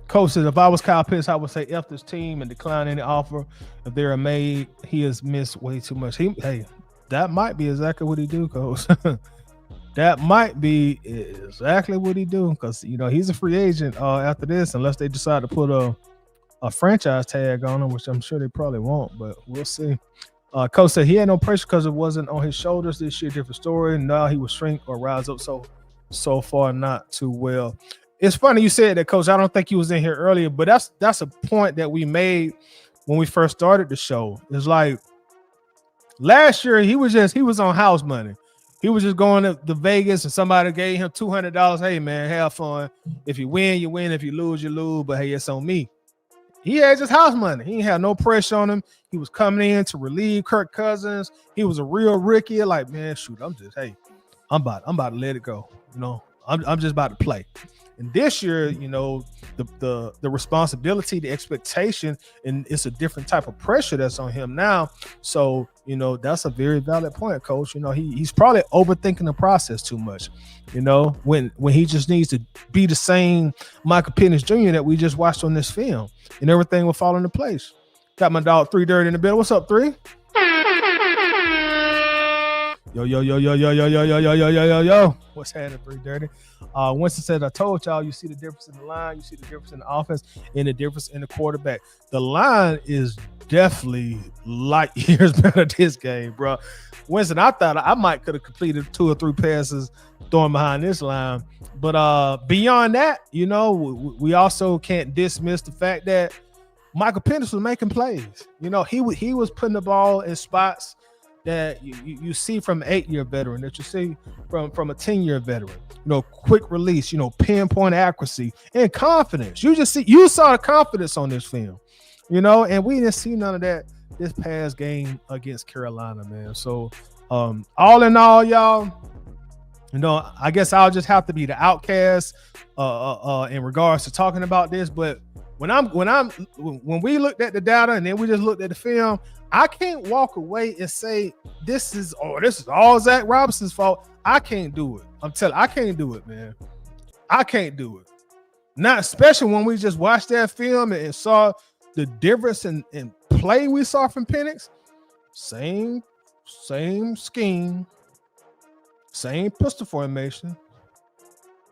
Coach says, if I was Kyle Pitts, I would say F this team and decline any offer. If they're made, he has missed way too much. Hey, that might be exactly what he do, Coach. That might be exactly what he do, because, you know, he's a free agent after this, unless they decide to put a franchise tag on him, which I'm sure they probably won't, but we'll see. Coach said he had no pressure because it wasn't on his shoulders this year. Different story. Now he will shrink or rise up. So far, not too well. It's funny you said that, Coach. I don't think he was in here earlier, but that's a point that we made when we first started the show. It's like last year he was on house money. He was just going to Vegas and somebody gave him $200. Hey man, have fun. If you win, you win. If you lose, you lose. But hey, it's on me. He had just house money. He didn't have no pressure on him. He was coming in to relieve Kirk Cousins. He was a real rookie. Like, man, shoot, I'm about to let it go. You know, I'm just about to play. And this year, you know, the responsibility, the expectation, and it's a different type of pressure that's on him now. So, you know, that's a very valid point, Coach. You know, he's probably overthinking the process too much. You know, when he just needs to be the same Michael Penix Jr. that we just watched on this film, and everything will fall into place. Got my dog 3 Dirty in the bed. What's up, 3? Yo. What's happening, 3 Dirty? Winston said, I told y'all, you see the difference in the line, you see the difference in the offense, and the difference in the quarterback. The line is definitely light years better this game, bro. Winston, I thought I might could have completed 2 or 3 passes throwing behind this line. But beyond that, you know, we also can't dismiss the fact that Michael Penix was making plays. You know, he was putting the ball in spots that you see from an 8-year veteran, that you see from a 10-year veteran. You know, quick release, you know, pinpoint accuracy and confidence. You saw the confidence on this film, you know, and we didn't see none of that this past game against Carolina, man. So all in all, y'all, you know, I guess I'll just have to be the outcast in regards to talking about this. But when we looked at the data and then we just looked at the film, I can't walk away and say this is all Zach Robinson's fault. I can't do it. I can't do it, man. I can't do it. Not especially when we just watched that film and saw the difference in play we saw from Penix. Same scheme, same pistol formation,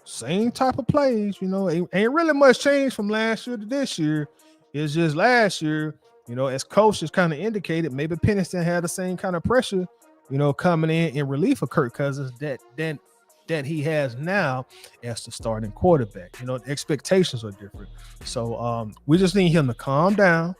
same type of plays. You know, ain't really much change from last year to this year. It's just last year, you know, as Coach has kind of indicated, maybe Penix didn't have the same kind of pressure, you know, coming in relief of Kirk Cousins that he has now as the starting quarterback. You know, the expectations are different. So we just need him to calm down,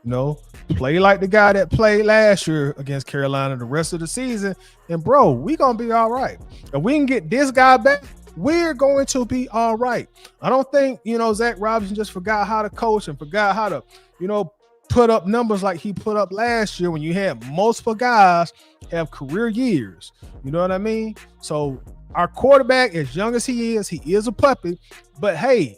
you know, play like the guy that played last year against Carolina the rest of the season. And bro, we gonna be all right. If we can get this guy back, we're going to be all right. I don't think, you know, Zach Robinson just forgot how to coach and forgot how to, you know, put up numbers like he put up last year when you had multiple guys have career years. You know what I mean? So our quarterback, as young as he is a puppy, but hey,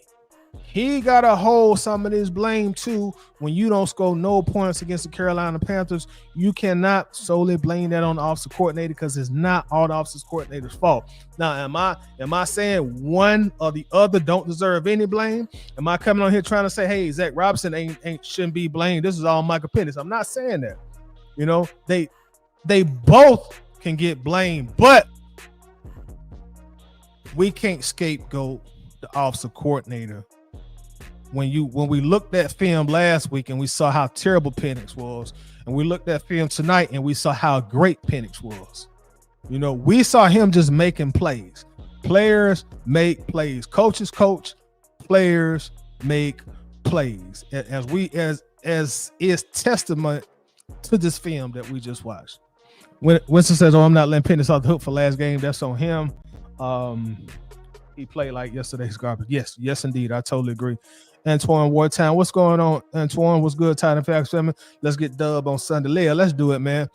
he got to hold some of this blame too. When you don't score no points against the Carolina Panthers, you cannot solely blame that on the offensive coordinator, because it's not all the offensive coordinator's fault. Now, am I saying one or the other don't deserve any blame? Am I coming on here trying to say, hey, Zach Robinson shouldn't be blamed? This is all Michael Penix. I'm not saying that. You know, they both can get blamed, but we can't scapegoat the offensive coordinator when we looked at film last week and we saw how terrible Penix was, and we looked at film tonight and we saw how great Penix was. You know, we saw him just making plays. Players make plays. Coaches coach. Players make plays. As is testament to this film that we just watched. When Winston says, "Oh, I'm not letting Penix off the hook for last game," that's on him. He played like yesterday's garbage. Yes, indeed. I totally agree. Antoine Wartown, what's going on? Antoine, what's good? Titan Facts family. Let's get dub on Sunday. Leah, let's do it, man.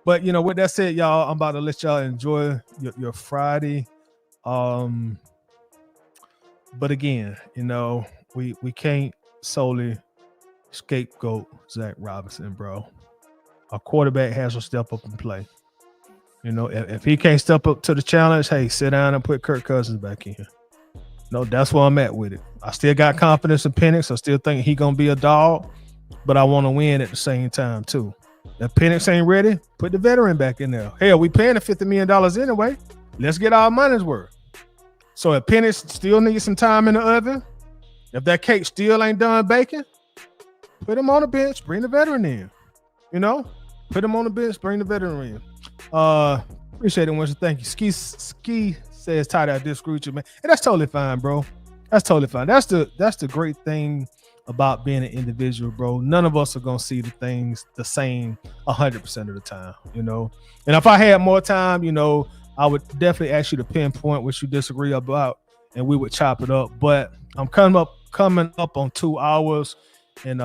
But you know, with that said, y'all, I'm about to let y'all enjoy your Friday. But again, you know, we can't solely scapegoat Zach Robinson, bro. A quarterback has to step up and play. You know, if he can't step up to the challenge, hey, sit down and put Kirk Cousins back in. No, that's where I'm at with it. I still got confidence in Penix. I still think he gonna be a dog, but I want to win at the same time too. If Penix ain't ready, put the veteran back in there. Hell, we paying the $50 million anyway. Let's get our money's worth. So if Penix still needs some time in the oven, if that cake still ain't done baking, put him on the bench, bring the veteran in. You know, put him on the bench, bring the veteran in. Appreciate it, Winston. Thank you. Ski says, "Tight, I disagree with you, man." And that's totally fine, bro. That's totally fine. That's the great thing about being an individual, bro. None of us are gonna see the things the same 100% of the time, you know. And if I had more time, you know, I would definitely ask you to pinpoint what you disagree about, and we would chop it up. But I'm coming up on 2 hours, and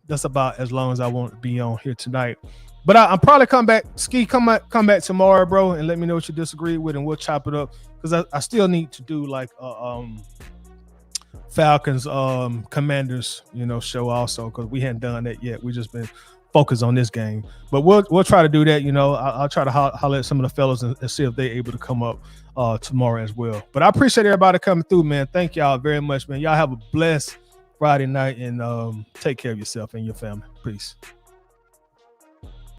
that's about as long as I want to be on here tonight. But I'm probably come back tomorrow, bro, and let me know what you disagree with, and we'll chop it up, because I still need to do like Falcons Commanders, you know, show also, because we hadn't done that yet. We just been focused on this game, but we'll try to do that. You know, I'll try to holler at some of the fellas and see if they're able to come up tomorrow as well. But I appreciate everybody coming through, man. Thank y'all very much, man. Y'all have a blessed Friday night, and take care of yourself and your family. Peace.